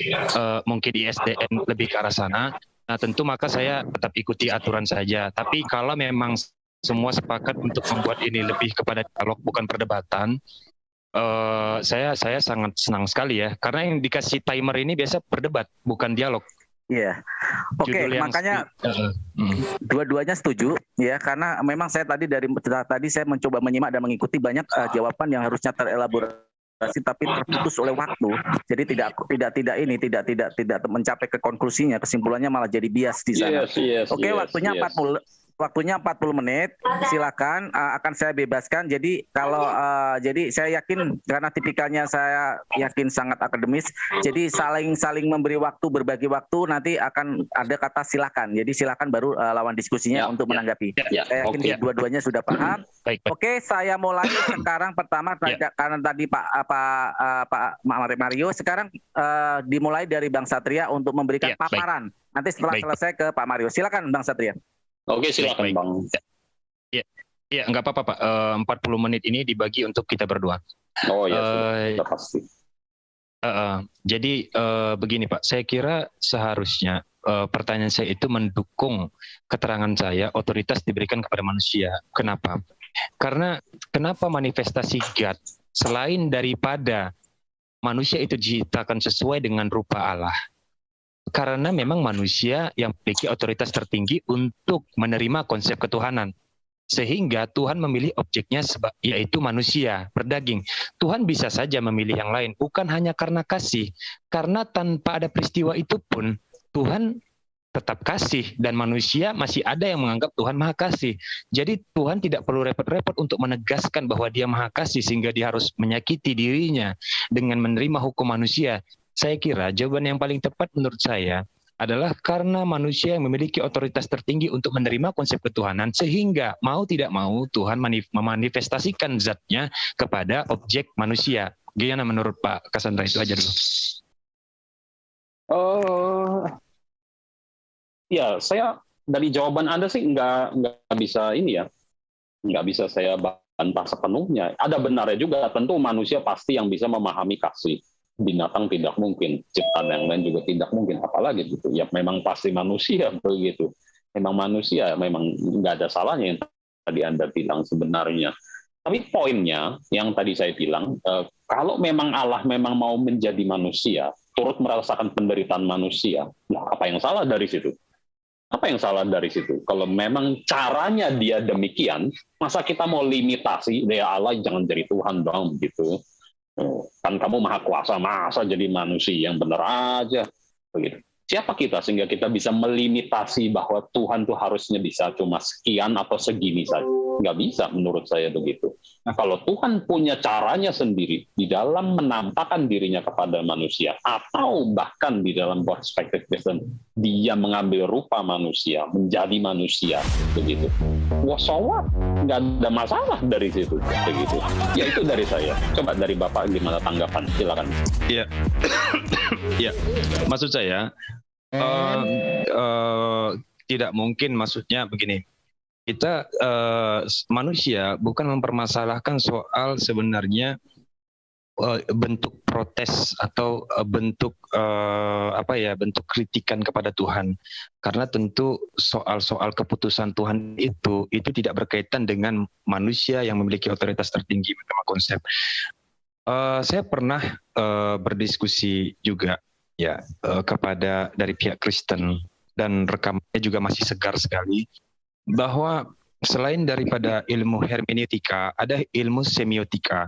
mungkin ISDN lebih ke arah sana, nah tentu maka saya tetap ikuti aturan saja. Tapi kalau memang semua sepakat untuk membuat ini lebih kepada dialog bukan perdebatan, saya sangat senang sekali ya, karena yang dikasih timer ini biasa berdebat bukan dialog. Iya, oke, makanya dua-duanya setuju ya, karena memang saya tadi saya mencoba menyimak dan mengikuti banyak jawaban yang harusnya terelaborasi tapi terputus oleh waktu, jadi tidak mencapai ke konklusinya, kesimpulannya malah jadi bias di sana. Oke, waktunya 40 menit, silakan, akan saya bebaskan. Jadi jadi saya yakin karena tipikalnya saya yakin sangat akademis, jadi saling memberi waktu, berbagi waktu, nanti akan ada kata silakan. Jadi silakan baru lawan diskusinya untuk menanggapi. Saya yakin dua-duanya sudah paham. Oke, saya mulai sekarang pertama karena tadi Pak Mario, sekarang dimulai dari Bang Satria untuk memberikan paparan. Nanti setelah selesai ke Pak Mario. Silakan Bang Satria. Oke, silakan Bang. Ya, nggak apa-apa Pak. 40 menit ini dibagi untuk kita berdua. Oh ya, sudah pasti. Jadi begini Pak, saya kira seharusnya pertanyaan saya itu mendukung keterangan saya, otoritas diberikan kepada manusia. Kenapa? Karena kenapa manifestasi God selain daripada manusia itu diciptakan sesuai dengan rupa Allah? Karena memang manusia yang memiliki otoritas tertinggi untuk menerima konsep ketuhanan. Sehingga Tuhan memilih objeknya yaitu manusia, berdaging. Tuhan bisa saja memilih yang lain, bukan hanya karena kasih. Karena tanpa ada peristiwa itu pun, Tuhan tetap kasih. Dan manusia masih ada yang menganggap Tuhan Maha Kasih. Jadi Tuhan tidak perlu repot-repot untuk menegaskan bahwa Dia Maha Kasih, sehingga Dia harus menyakiti dirinya dengan menerima hukum manusia. Saya kira jawaban yang paling tepat menurut saya adalah karena manusia yang memiliki otoritas tertinggi untuk menerima konsep ketuhanan, sehingga mau tidak mau Tuhan memanifestasikan zatnya kepada objek manusia. Gimana menurut Pak Cassandra? Itu aja dulu. Ya, saya dari jawaban Anda sih nggak bisa nggak bisa saya bantah sepenuhnya. Ada benarnya juga, tentu manusia pasti yang bisa memahami kasih. Binatang tidak mungkin, ciptaan yang lain juga tidak mungkin, apalagi gitu. Ya memang pasti manusia begitu. Memang manusia, memang nggak ada salahnya yang tadi Anda bilang sebenarnya. Tapi poinnya yang tadi saya bilang, kalau memang Allah memang mau menjadi manusia, turut merasakan penderitaan manusia, nah apa yang salah dari situ? Apa yang salah dari situ? Kalau memang caranya dia demikian, masa kita mau limitasi, ya Allah jangan jadi Tuhan dong gitu. Kan kamu maha kuasa, masa jadi manusia yang benar aja. Begitu. Siapa kita sehingga kita bisa melimitasi bahwa Tuhan tuh harusnya bisa cuma sekian atau segini saja? Nggak bisa menurut saya begitu. Nah, kalau Tuhan punya caranya sendiri di dalam menampakkan dirinya kepada manusia, atau bahkan di dalam perspektif Kristen, dia mengambil rupa manusia, menjadi manusia, begitu. Wah, so what? Nggak ada masalah dari situ, begitu. Ya itu dari saya. Coba dari Bapak gimana tanggapan? Silakan. Iya, ya. Maksud saya tidak mungkin. Maksudnya begini. Kita manusia bukan mempermasalahkan soal sebenarnya bentuk protes atau bentuk bentuk kritikan kepada Tuhan, karena tentu soal-soal keputusan Tuhan itu tidak berkaitan dengan manusia yang memiliki otoritas tertinggi dalam konsep. Saya pernah berdiskusi juga ya kepada dari pihak Kristen, dan rekamannya juga masih segar sekali, bahwa selain daripada ilmu hermeneutika, ada ilmu semiotika.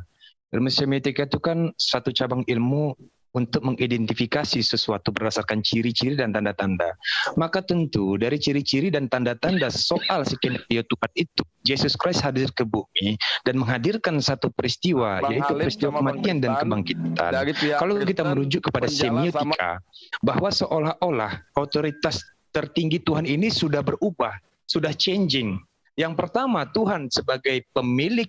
Ilmu semiotika itu kan satu cabang ilmu untuk mengidentifikasi sesuatu berdasarkan ciri-ciri dan tanda-tanda. Maka tentu dari ciri-ciri dan tanda-tanda soal skenario Tuhan itu, Yesus Kristus hadir ke bumi dan menghadirkan satu peristiwa, yaitu peristiwa kematian dan kebangkitan. Kalau kita merujuk kepada semiotika, bahwa seolah-olah otoritas tertinggi Tuhan ini sudah berubah, sudah changing. Yang pertama, Tuhan sebagai pemilik,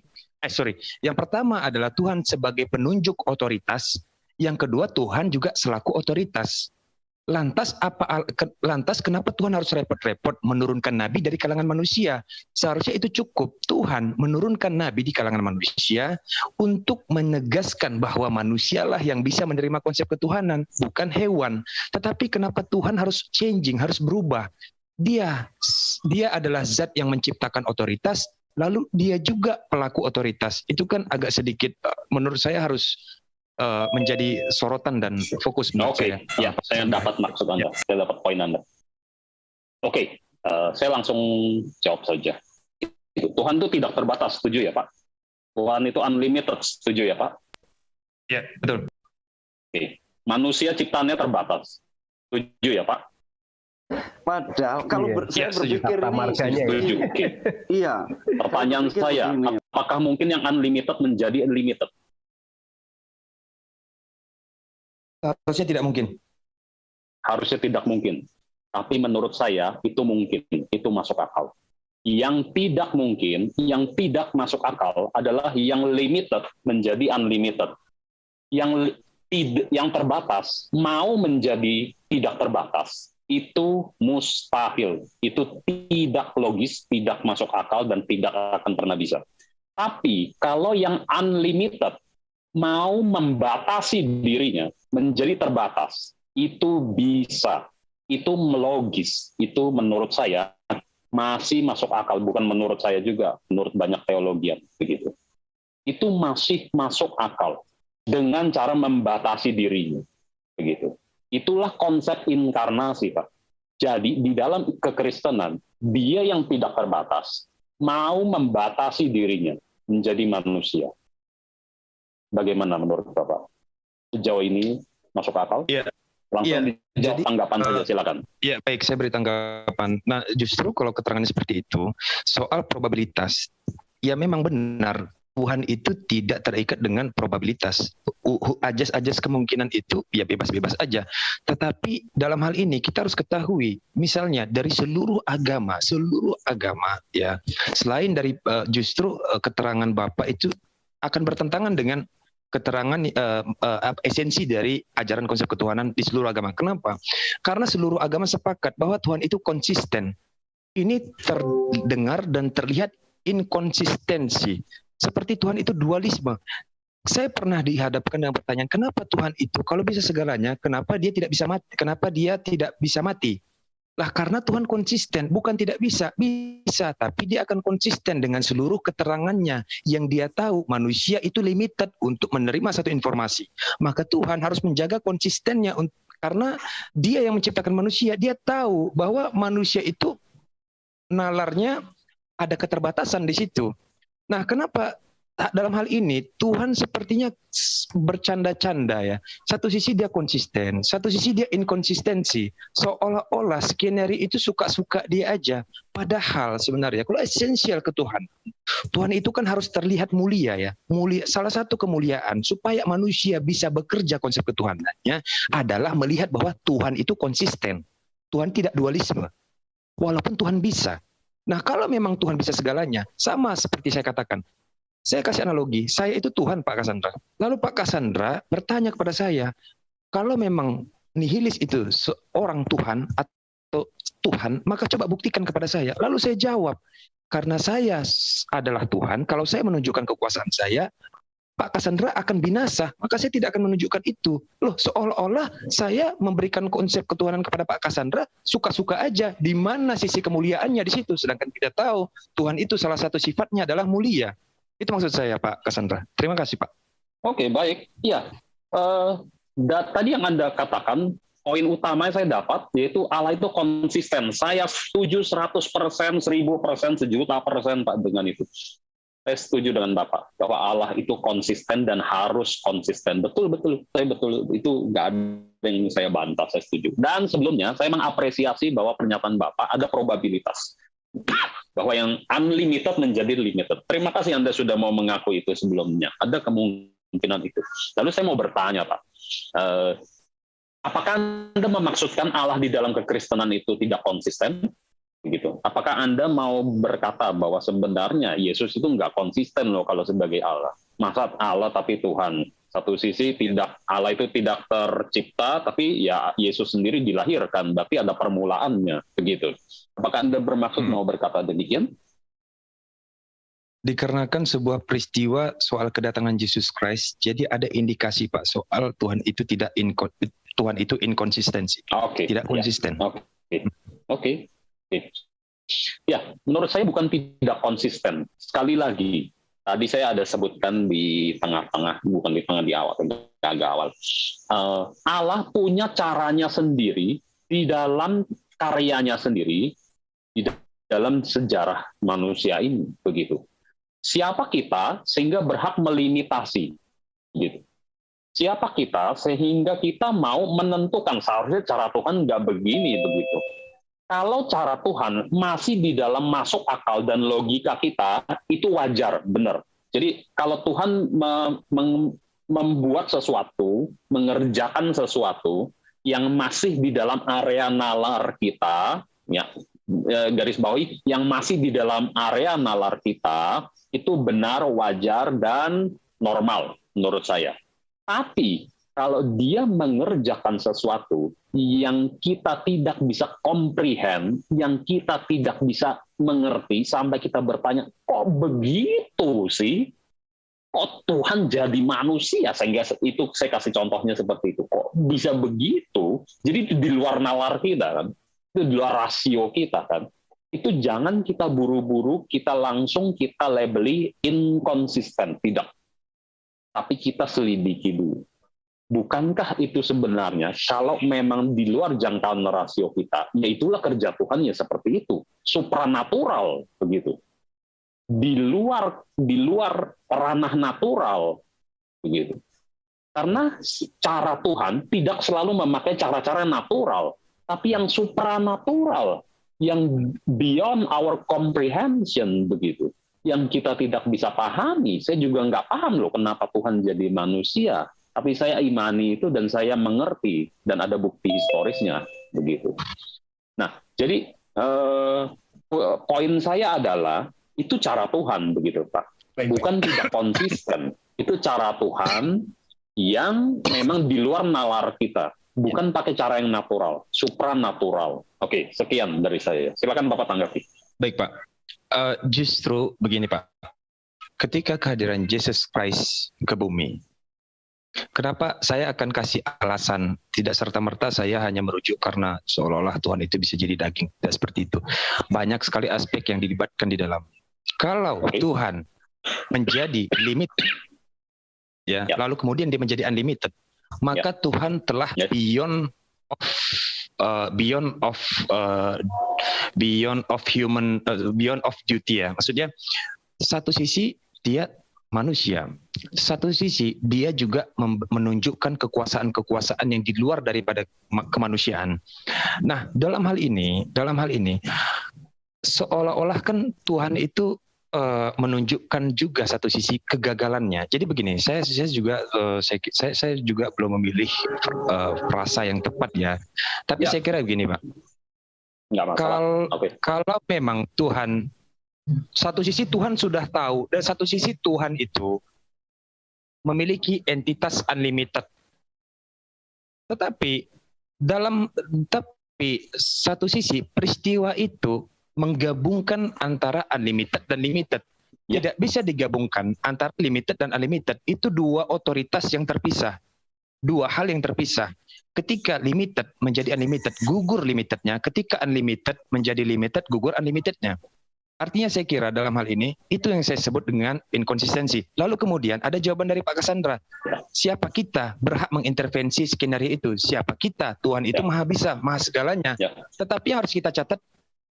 yang pertama adalah Tuhan sebagai penunjuk otoritas. Yang kedua, Tuhan juga selaku otoritas. Lantas kenapa Tuhan harus repot-repot menurunkan nabi dari kalangan manusia? Seharusnya itu cukup. Tuhan menurunkan nabi di kalangan manusia untuk menegaskan bahwa manusialah yang bisa menerima konsep ketuhanan, bukan hewan. Tetapi kenapa Tuhan harus changing, harus berubah? Dia adalah zat yang menciptakan otoritas, lalu dia juga pelaku otoritas. Itu kan agak sedikit, menurut saya harus menjadi sorotan dan fokus menurut saya. Oke, ya, saya dapat maksud Anda, saya dapat poin Anda. Oke, saya langsung jawab saja. Tuhan itu tidak terbatas, setuju ya Pak? Tuhan itu unlimited, setuju ya Pak? Ya, betul. Oke. Manusia ciptaannya terbatas, setuju ya Pak? Padahal kalau saya berpikir ini setuju. Okay. Iya. Pertanyaan saya, apakah mungkin yang unlimited menjadi unlimited? Harusnya tidak mungkin. Harusnya tidak mungkin. Tapi menurut saya itu mungkin, itu masuk akal. Yang tidak mungkin, yang tidak masuk akal adalah yang limited menjadi unlimited. Yang terbatas mau menjadi tidak terbatas. Itu mustahil, itu tidak logis, tidak masuk akal, dan tidak akan pernah bisa. Tapi kalau yang unlimited mau membatasi dirinya menjadi terbatas, itu bisa, itu logis, itu menurut saya masih masuk akal, bukan menurut saya juga, menurut banyak teologian begitu. Itu masih masuk akal dengan cara membatasi dirinya, begitu. Itulah konsep inkarnasi, Pak. Jadi di dalam kekristenan, dia yang tidak terbatas mau membatasi dirinya menjadi manusia. Bagaimana menurut Bapak? Sejauh ini masuk akal? Iya. Langsung dijawab tanggapan saja, silakan. Ya, baik, saya beri tanggapan. Nah, justru kalau keterangannya seperti itu, soal probabilitas, ya memang benar. Tuhan itu tidak terikat dengan probabilitas. Ajas-ajas kemungkinan itu ya bebas-bebas aja. Tetapi dalam hal ini kita harus ketahui, misalnya dari seluruh agama ya, selain dari justru keterangan Bapak itu akan bertentangan dengan keterangan esensi dari ajaran konsep ketuhanan di seluruh agama. Kenapa? Karena seluruh agama sepakat bahwa Tuhan itu konsisten. Ini terdengar dan terlihat inkonsistensi. Seperti Tuhan itu dualisme. Saya pernah dihadapkan dengan pertanyaan, kenapa Tuhan itu kalau bisa segalanya, kenapa dia tidak bisa mati? Kenapa dia tidak bisa mati? Lah karena Tuhan konsisten, bukan tidak bisa, bisa, tapi dia akan konsisten dengan seluruh keterangannya yang dia tahu manusia itu limited untuk menerima satu informasi. Maka Tuhan harus menjaga konsistennya karena dia yang menciptakan manusia, dia tahu bahwa manusia itu nalarnya ada keterbatasan di situ. Nah, kenapa dalam hal ini Tuhan sepertinya bercanda-canda ya. Satu sisi dia konsisten, satu sisi dia inkonsistensi. Seolah-olah skenario itu suka-suka dia aja. Padahal sebenarnya kalau esensial ke Tuhan, Tuhan itu kan harus terlihat mulia ya. Mulia, salah satu kemuliaan supaya manusia bisa bekerja konsep ketuhanannya adalah melihat bahwa Tuhan itu konsisten. Tuhan tidak dualisme. Walaupun Tuhan bisa. Nah, kalau memang Tuhan bisa segalanya, sama seperti saya katakan, saya kasih analogi, saya itu Tuhan Pak Cassandra. Lalu Pak Cassandra bertanya kepada saya, kalau memang nihilis itu seorang Tuhan atau Tuhan, maka coba buktikan kepada saya. Lalu saya jawab, karena saya adalah Tuhan, kalau saya menunjukkan kekuasaan saya, Pak Cassandra akan binasa, maka saya tidak akan menunjukkan itu. Loh, seolah-olah saya memberikan konsep ketuhanan kepada Pak Cassandra suka-suka aja. Di mana sisi kemuliaannya di situ? Sedangkan kita tahu Tuhan itu salah satu sifatnya adalah mulia. Itu maksud saya, Pak Cassandra. Terima kasih, Pak. Oke, baik. Iya, tadi yang Anda katakan, poin utama yang saya dapat, yaitu Allah itu konsisten. Saya setuju 100%, 1000%, 1.000.000%, Pak, dengan itu. Saya setuju dengan Bapak, bahwa Allah itu konsisten dan harus konsisten. Betul. Saya betul, itu nggak ada yang saya bantah, saya setuju. Dan sebelumnya, saya mengapresiasi bahwa pernyataan Bapak ada probabilitas. Bahwa yang unlimited menjadi limited. Terima kasih Anda sudah mau mengaku itu sebelumnya. Ada kemungkinan itu. Lalu saya mau bertanya, Pak. Apakah Anda memaksudkan Allah di dalam kekristenan itu tidak konsisten? Begitu. Apakah Anda mau berkata bahwa sebenarnya Yesus itu nggak konsisten loh kalau sebagai Allah? Masa Allah tapi Tuhan? Satu sisi Allah itu tidak tercipta, tapi ya Yesus sendiri dilahirkan, berarti ada permulaannya, begitu. Apakah Anda bermaksud mau berkata demikian? Dikarenakan sebuah peristiwa soal kedatangan Yesus Christ, jadi ada indikasi Pak soal Tuhan itu inkonsistensi, tidak konsisten. Oke. Ya, menurut saya bukan tidak konsisten. Sekali lagi. Tadi saya ada sebutkan di tengah-tengah, bukan di tengah, di awal, agak awal. Allah punya caranya sendiri, di dalam karyanya sendiri, di dalam sejarah manusia ini, begitu. Siapa kita sehingga berhak melimitasi, gitu. Siapa kita sehingga kita mau menentukan, seharusnya cara Tuhan nggak begini, begitu. Kalau cara Tuhan masih di dalam masuk akal dan logika kita, itu wajar, benar. Jadi kalau Tuhan membuat sesuatu, mengerjakan sesuatu yang masih di dalam area nalar kita, ya, garis bawahi, yang masih di dalam area nalar kita, itu benar, wajar, dan normal menurut saya. Tapi kalau dia mengerjakan sesuatu yang kita tidak bisa comprehend, yang kita tidak bisa mengerti, sampai kita bertanya, kok begitu sih? Kok Tuhan jadi manusia? Sehingga itu saya kasih contohnya seperti itu. Kok bisa begitu? Jadi itu di luar nalar kita kan, itu di luar rasio kita kan. Itu jangan kita buru-buru, kita langsung kita labeli inkonsisten, tidak. Tapi kita selidiki dulu. Bukankah itu sebenarnya kalau memang di luar jangkauan rasio kita, ya itulah kerja Tuhan ya seperti itu, supranatural begitu. Di luar ranah natural begitu. Karena cara Tuhan tidak selalu memakai cara-cara natural, tapi yang supranatural, yang beyond our comprehension begitu. Yang kita tidak bisa pahami. Saya juga nggak paham loh kenapa Tuhan jadi manusia. Tapi saya imani itu dan saya mengerti dan ada bukti historisnya begitu. Nah, jadi poin saya adalah itu cara Tuhan begitu, Pak. Bukan tidak konsisten. Itu cara Tuhan yang memang di luar nalar kita, bukan pakai cara yang natural, supranatural. Oke, sekian dari saya. Silakan Bapak tanggapi. Baik, Pak. Justru begini, Pak. Ketika kehadiran Yesus Christ ke bumi, Kenapa saya akan kasih alasan? Tidak serta-merta saya hanya merujuk karena seolah-olah Tuhan itu bisa jadi daging. Tidak seperti itu. Banyak sekali aspek yang dilibatkan di dalam. Kalau Tuhan menjadi limit, ya, lalu kemudian dia menjadi unlimited, maka Tuhan telah beyond of duty, ya. Maksudnya satu sisi dia manusia, satu sisi dia juga menunjukkan kekuasaan yang di luar daripada kemanusiaan. Nah, dalam hal ini seolah-olah kan Tuhan itu menunjukkan juga satu sisi kegagalannya. Jadi begini, saya juga belum memilih frasa yang tepat, ya. Tapi saya kira begini, Pak. Kalau memang Tuhan, satu sisi Tuhan sudah tahu, dan satu sisi Tuhan itu memiliki entitas unlimited. Tetapi satu sisi peristiwa itu menggabungkan antara unlimited dan limited. Tidak bisa digabungkan antara limited dan unlimited. Itu dua otoritas yang terpisah. Dua hal yang terpisah. Ketika limited menjadi unlimited, gugur limitednya. Ketika unlimited menjadi limited, gugur unlimitednya. Artinya saya kira dalam hal ini, itu yang saya sebut dengan inkonsistensi. Lalu kemudian ada jawaban dari Pak Cassandra. Siapa kita berhak mengintervensi skenario itu? Siapa kita? Tuhan itu maha bisa, maha segalanya. Tetapi yang harus kita catat,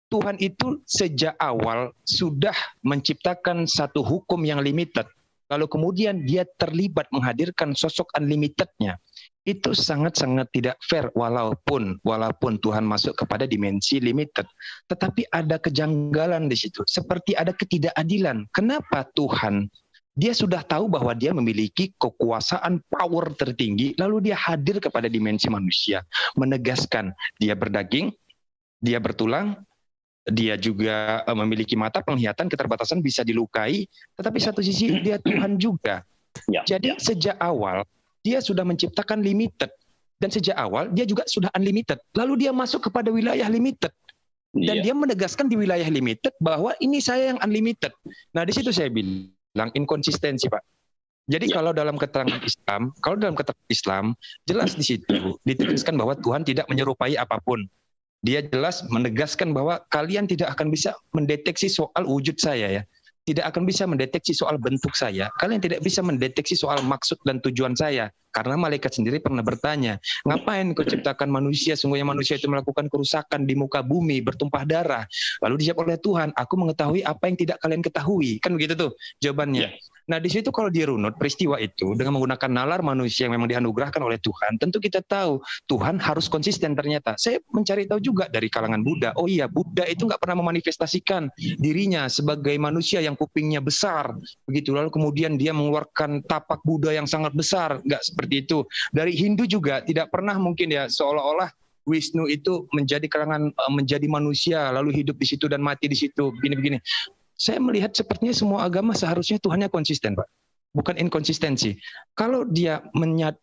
Tuhan itu sejak awal sudah menciptakan satu hukum yang limited. Lalu kemudian dia terlibat menghadirkan sosok unlimitednya. Itu sangat-sangat tidak fair walaupun Tuhan masuk kepada dimensi limited. Tetapi ada kejanggalan di situ. Seperti ada ketidakadilan. Kenapa Tuhan, dia sudah tahu bahwa dia memiliki kekuasaan power tertinggi, lalu dia hadir kepada dimensi manusia. Menegaskan dia berdaging, dia bertulang, dia juga memiliki mata, penglihatan, keterbatasan, bisa dilukai. Tetapi satu sisi dia Tuhan juga. Jadi sejak awal, dia sudah menciptakan limited. Dan sejak awal dia juga sudah unlimited. Lalu dia masuk kepada wilayah limited. Dan dia menegaskan di wilayah limited bahwa ini saya yang unlimited. Nah, di situ saya bilang inkonsistensi, Pak. Jadi kalau dalam keterangan Islam, jelas di situ ditegaskan bahwa Tuhan tidak menyerupai apapun. Dia jelas menegaskan bahwa kalian tidak akan bisa mendeteksi soal wujud saya, ya. Tidak akan bisa mendeteksi soal bentuk saya. Kalian tidak bisa mendeteksi soal maksud dan tujuan saya. Karena malaikat sendiri pernah bertanya, ngapain kau ciptakan manusia? Sungguhnya manusia itu melakukan kerusakan di muka bumi, bertumpah darah. Lalu dijawab oleh Tuhan, aku mengetahui apa yang tidak kalian ketahui. Kan begitu tuh jawabannya. Nah, di situ kalau dirunut peristiwa itu dengan menggunakan nalar manusia yang memang dianugerahkan oleh Tuhan, tentu kita tahu Tuhan harus konsisten ternyata. Saya mencari tahu juga dari kalangan Buddha. Oh iya, Buddha itu nggak pernah memanifestasikan dirinya sebagai manusia yang kupingnya besar. Begitu. Lalu kemudian dia mengeluarkan tapak Buddha yang sangat besar. Nggak seperti itu. Dari Hindu juga tidak pernah mungkin ya seolah-olah Wisnu itu menjadi menjadi manusia lalu hidup di situ dan mati di situ begini-begini. Saya melihat sepertinya semua agama seharusnya Tuhannya konsisten, Pak. Bukan inkonsistensi. Kalau dia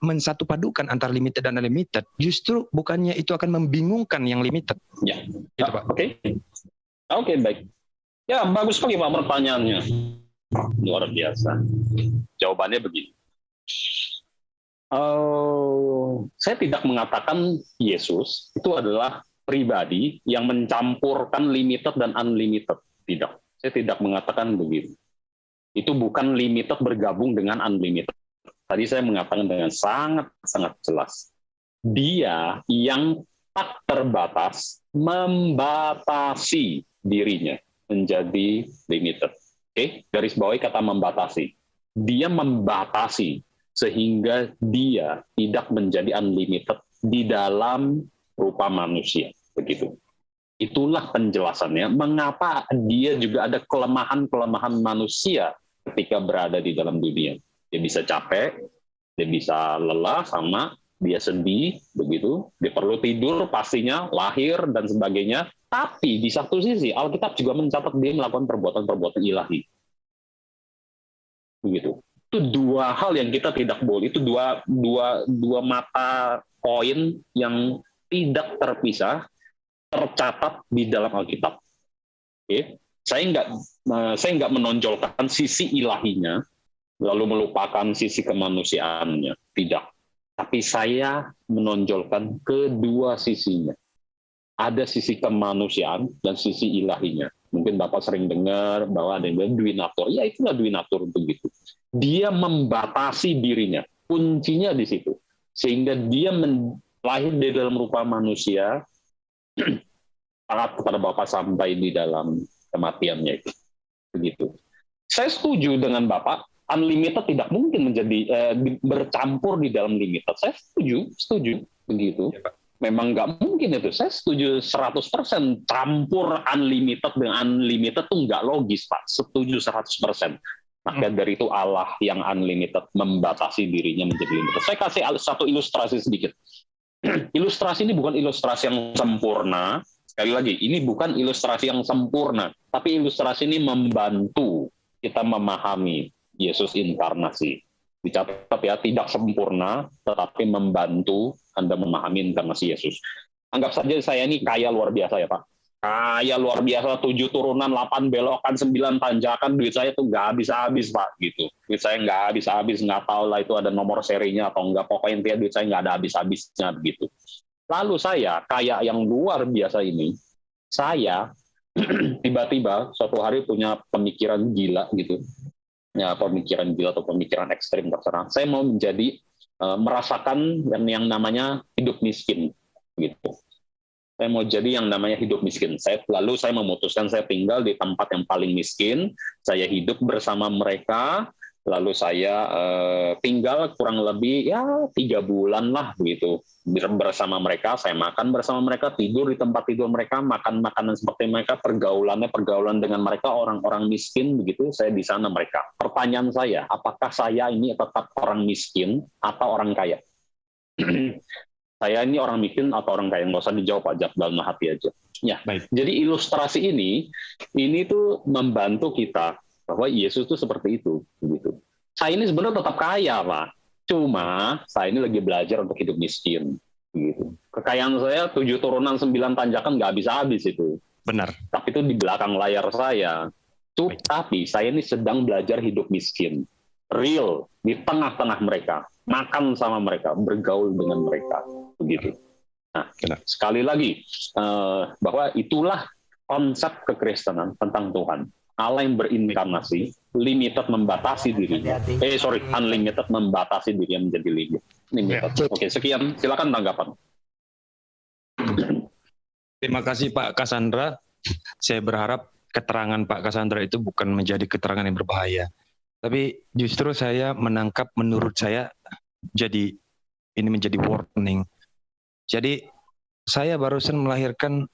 mensatu padukan antara limited dan unlimited, justru bukannya itu akan membingungkan yang limited. Ya. Gitu, Pak. Oke, baik. Ya, bagus sekali Pak pertanyaannya. Luar biasa. Jawabannya begini. Saya tidak mengatakan Yesus itu adalah pribadi yang mencampurkan limited dan unlimited. Tidak. Saya tidak mengatakan begitu. Itu bukan limited bergabung dengan unlimited. Tadi saya mengatakan dengan sangat-sangat jelas. Dia yang tak terbatas membatasi dirinya menjadi limited. Oke, garis bawahi kata membatasi. Dia membatasi sehingga dia tidak menjadi unlimited di dalam rupa manusia. Begitu. Itulah penjelasannya mengapa dia juga ada kelemahan-kelemahan manusia ketika berada di dalam dunia. Dia bisa capek, dia bisa lelah, sama dia sedih, begitu. Dia perlu tidur pastinya, lahir dan sebagainya. Tapi di satu sisi Alkitab juga mencatat dia melakukan perbuatan-perbuatan ilahi. Begitu. Itu dua hal yang kita tidak boleh. Itu dua mata koin yang tidak terpisah, tercatat di dalam Alkitab. Oke, saya nggak menonjolkan sisi ilahinya, lalu melupakan sisi kemanusiaannya. Tidak. Tapi saya menonjolkan kedua sisinya. Ada sisi kemanusiaan dan sisi ilahinya. Mungkin Bapak sering dengar bahwa ada yang bilang duinatur. Ya, itulah duinatur begitu. Dia membatasi dirinya. Kuncinya di situ. Sehingga dia lahir di dalam rupa manusia, taat kepada Bapak sampai di dalam kematiannya itu. Begitu. Saya setuju dengan Bapak, unlimited tidak mungkin menjadi bercampur di dalam limited. Saya setuju begitu. Memang nggak mungkin itu. Saya setuju 100% campur unlimited dengan unlimited itu nggak logis, Pak. Setuju 100%. Maka dari itu Allah yang unlimited membatasi dirinya menjadi limited. Saya kasih satu ilustrasi sedikit. Ilustrasi ini bukan ilustrasi yang sempurna. Sekali lagi, ini bukan ilustrasi yang sempurna, tapi ilustrasi ini membantu kita memahami Yesus inkarnasi. Dicatat ya, tidak sempurna, tetapi membantu Anda memahami inkarnasi Yesus. Anggap saja saya ini kaya luar biasa ya Pak. Kaya luar biasa, 7 turunan, 8 belokan, 9 tanjakan, duit saya tuh nggak habis-habis Pak. Gitu. Duit saya nggak habis-habis, nggak tahu lah itu ada nomor serinya atau nggak, pokoknya intinya duit saya nggak ada habis-habisnya begitu. Lalu saya, kaya yang luar biasa ini, saya tiba-tiba suatu hari punya pemikiran gila gitu. Ya, pemikiran gila atau pemikiran ekstrim terserah. Saya mau menjadi merasakan yang namanya hidup miskin gitu. Saya mau jadi yang namanya hidup miskin. Lalu saya memutuskan saya tinggal di tempat yang paling miskin, saya hidup bersama mereka, lalu saya tinggal kurang lebih ya 3 bulan lah begitu bersama mereka. Saya makan bersama mereka, tidur di tempat tidur mereka, makan makanan seperti mereka, pergaulan dengan mereka orang-orang miskin begitu. Saya di sana mereka. Pertanyaan saya, apakah saya ini tetap orang miskin atau orang kaya? Saya ini orang miskin atau orang kaya? Nggak usah dijawab aja dalam hati aja. Ya, baik. Jadi ilustrasi ini tuh membantu kita bahwa Yesus itu seperti itu. Begitu. Saya ini sebenarnya tetap kaya, Pak. Cuma saya ini lagi belajar untuk hidup miskin. Begitu. Kekayaan saya 7 turunan 9 tanjakan nggak habis-habis itu. Benar. Tapi itu di belakang layar saya. Tapi saya ini sedang belajar hidup miskin. Real, di tengah-tengah mereka. Makan sama mereka, bergaul dengan mereka. Begitu. Nah, sekali lagi, bahwa itulah konsep kekristenan tentang Tuhan. Allah yang berinkarnasi, limited membatasi dirinya. Unlimited membatasi dirinya menjadi limited. Oke, sekian. Silakan tanggapan. Terima kasih Pak Cassandra. Saya berharap keterangan Pak Cassandra itu bukan menjadi keterangan yang berbahaya. Tapi justru saya menangkap, menurut saya, jadi ini menjadi warning. Jadi saya barusan melahirkan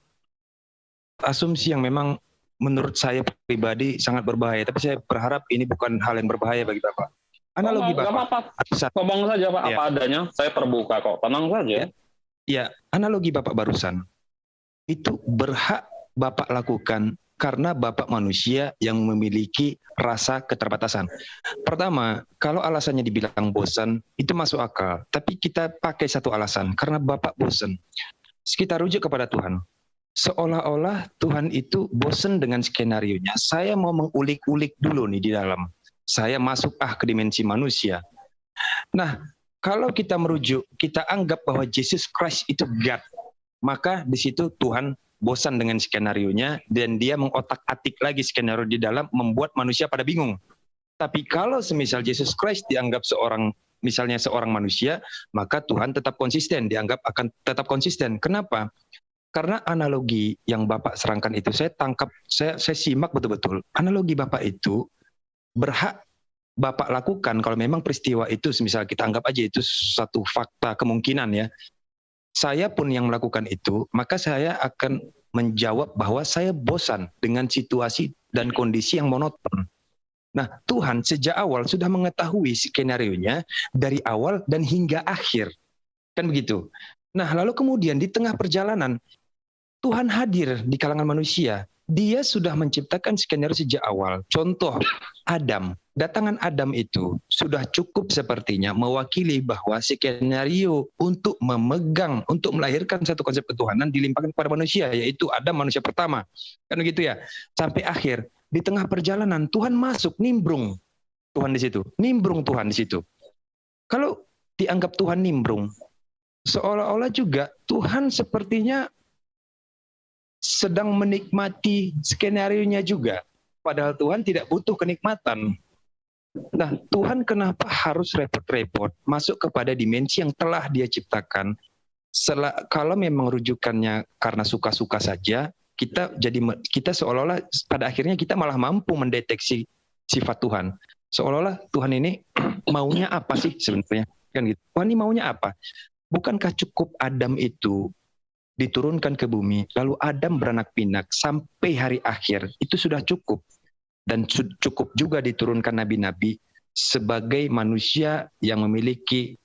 asumsi yang memang menurut saya pribadi sangat berbahaya. Tapi saya berharap ini bukan hal yang berbahaya bagi Bapak. Analogi Bapak. Ngomong saja Pak, apa adanya. Saya terbuka kok. Tenang saja. Ya, analogi Bapak barusan itu berhak Bapak lakukan karena Bapak manusia yang memiliki rasa keterbatasan. Pertama, kalau alasannya dibilang bosan, itu masuk akal. Tapi kita pakai satu alasan, karena Bapak bosan. Kita rujuk kepada Tuhan. Seolah-olah Tuhan itu bosan dengan skenarionya. Saya mau mengulik-ulik dulu nih di dalam. Saya masuk ke dimensi manusia. Nah, kalau kita merujuk, kita anggap bahwa Jesus Christ itu God. Maka di situ Tuhan bosan dengan skenarionya dan dia mengotak-atik lagi skenario di dalam, membuat manusia pada bingung. Tapi kalau semisal Jesus Christ dianggap misalnya seorang manusia, maka Tuhan tetap konsisten, dianggap akan tetap konsisten. Kenapa? Karena analogi yang Bapak serangkan itu saya tangkap, saya simak betul-betul. Analogi Bapak itu berhak Bapak lakukan kalau memang peristiwa itu, semisal kita anggap aja itu satu fakta kemungkinan ya. Saya pun yang melakukan itu, maka saya akan menjawab bahwa saya bosan dengan situasi dan kondisi yang monoton. Nah, Tuhan sejak awal sudah mengetahui skenarionya dari awal dan hingga akhir. Kan begitu. Nah, lalu kemudian di tengah perjalanan, Tuhan hadir di kalangan manusia. Dia sudah menciptakan skenario sejak awal. Contoh, Adam. Datangan Adam itu sudah cukup sepertinya mewakili bahwa skenario untuk memegang, untuk melahirkan satu konsep ketuhanan dilimpahkan kepada manusia, yaitu Adam manusia pertama. Kan begitu ya. Sampai akhir, di tengah perjalanan Tuhan masuk nimbrung. Tuhan di situ, nimbrung Tuhan di situ. Kalau dianggap Tuhan nimbrung, seolah-olah juga Tuhan sepertinya sedang menikmati skenario-nya juga. Padahal Tuhan tidak butuh kenikmatan. Nah, Tuhan kenapa harus repot-repot masuk kepada dimensi yang telah Dia ciptakan? Kalau memang rujukannya karena suka-suka saja, kita seolah-olah pada akhirnya kita malah mampu mendeteksi sifat Tuhan. Seolah-olah Tuhan ini maunya apa sih sebenarnya? Kan gitu. Tuhan ini maunya apa? Bukankah cukup Adam itu diturunkan ke bumi, lalu Adam beranak pinak sampai hari akhir, itu sudah cukup. Dan cukup juga diturunkan nabi-nabi sebagai manusia yang memiliki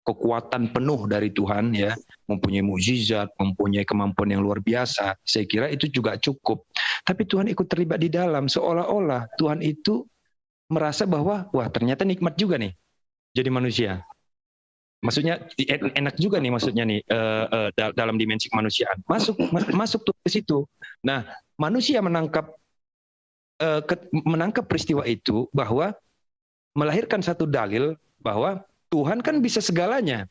kekuatan penuh dari Tuhan, ya, mempunyai mukjizat, mempunyai kemampuan yang luar biasa. Saya kira itu juga cukup. Tapi Tuhan ikut terlibat di dalam, seolah-olah Tuhan itu merasa bahwa wah ternyata nikmat juga nih jadi manusia. Maksudnya enak juga nih, maksudnya nih dalam dimensi kemanusiaan masuk tuh ke situ. Nah, manusia menangkap peristiwa itu bahwa melahirkan satu dalil bahwa Tuhan kan bisa segalanya.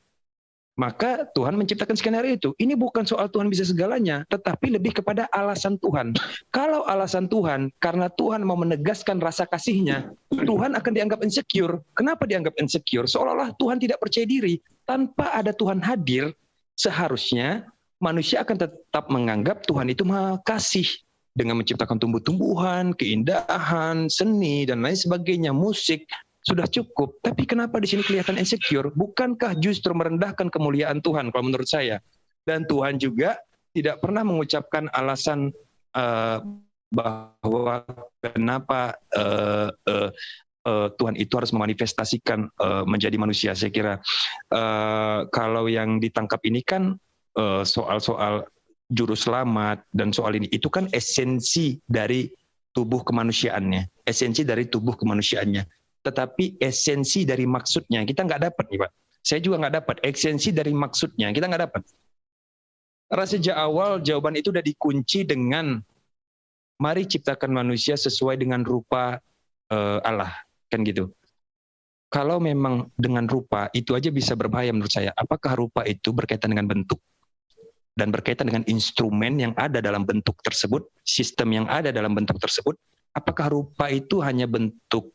Maka Tuhan menciptakan skenario itu. Ini bukan soal Tuhan bisa segalanya, tetapi lebih kepada alasan Tuhan. Kalau alasan Tuhan, karena Tuhan mau menegaskan rasa kasihnya, Tuhan akan dianggap insecure. Kenapa dianggap insecure? Seolah-olah Tuhan tidak percaya diri. Tanpa ada Tuhan hadir, seharusnya manusia akan tetap menganggap Tuhan itu maha kasih. Dengan menciptakan tumbuh-tumbuhan, keindahan, seni, dan lain sebagainya, musik, sudah cukup. Tapi kenapa di sini kelihatan insecure? Bukankah justru merendahkan kemuliaan Tuhan kalau menurut saya? Dan Tuhan juga tidak pernah mengucapkan alasan bahwa kenapa Tuhan itu harus memanifestasikan menjadi manusia. Saya kira kalau yang ditangkap ini kan soal-soal juru selamat dan soal ini, itu kan esensi dari tubuh kemanusiaannya, esensi dari tubuh kemanusiaannya. Tetapi esensi dari maksudnya kita nggak dapat nih Pak. Saya juga nggak dapat esensi dari maksudnya, kita nggak dapat. Karena sejak awal jawaban itu udah dikunci dengan mari ciptakan manusia sesuai dengan rupa Allah, kan gitu. Kalau memang dengan rupa itu aja bisa berbahaya menurut saya. Apakah rupa itu berkaitan dengan bentuk dan berkaitan dengan instrumen yang ada dalam bentuk tersebut, sistem yang ada dalam bentuk tersebut? Apakah rupa itu hanya bentuk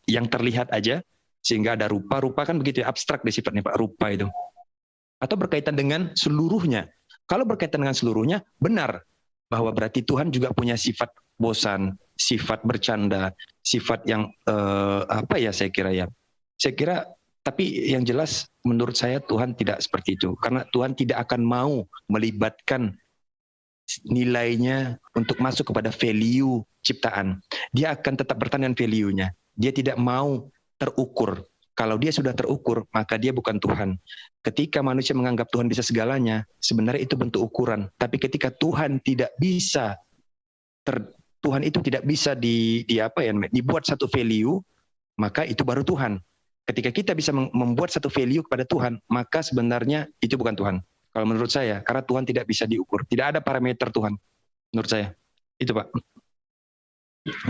yang terlihat aja sehingga ada rupa kan begitu ya, abstrak di sifatnya Pak, rupa itu, atau berkaitan dengan seluruhnya? Kalau berkaitan dengan seluruhnya, benar bahwa berarti Tuhan juga punya sifat bosan, sifat bercanda, sifat yang saya kira tapi yang jelas menurut saya Tuhan tidak seperti itu, karena Tuhan tidak akan mau melibatkan nilainya untuk masuk kepada value ciptaan. Dia akan tetap bertahan dengan value-nya. Dia tidak mau terukur. Kalau dia sudah terukur, maka dia bukan Tuhan. Ketika manusia menganggap Tuhan bisa segalanya, sebenarnya itu bentuk ukuran. Tapi ketika Tuhan tidak bisa, Tuhan itu tidak bisa dibuat satu value, maka itu baru Tuhan. Ketika kita bisa membuat satu value kepada Tuhan, maka sebenarnya itu bukan Tuhan. Kalau menurut saya, karena Tuhan tidak bisa diukur. Tidak ada parameter Tuhan, menurut saya. Itu Pak.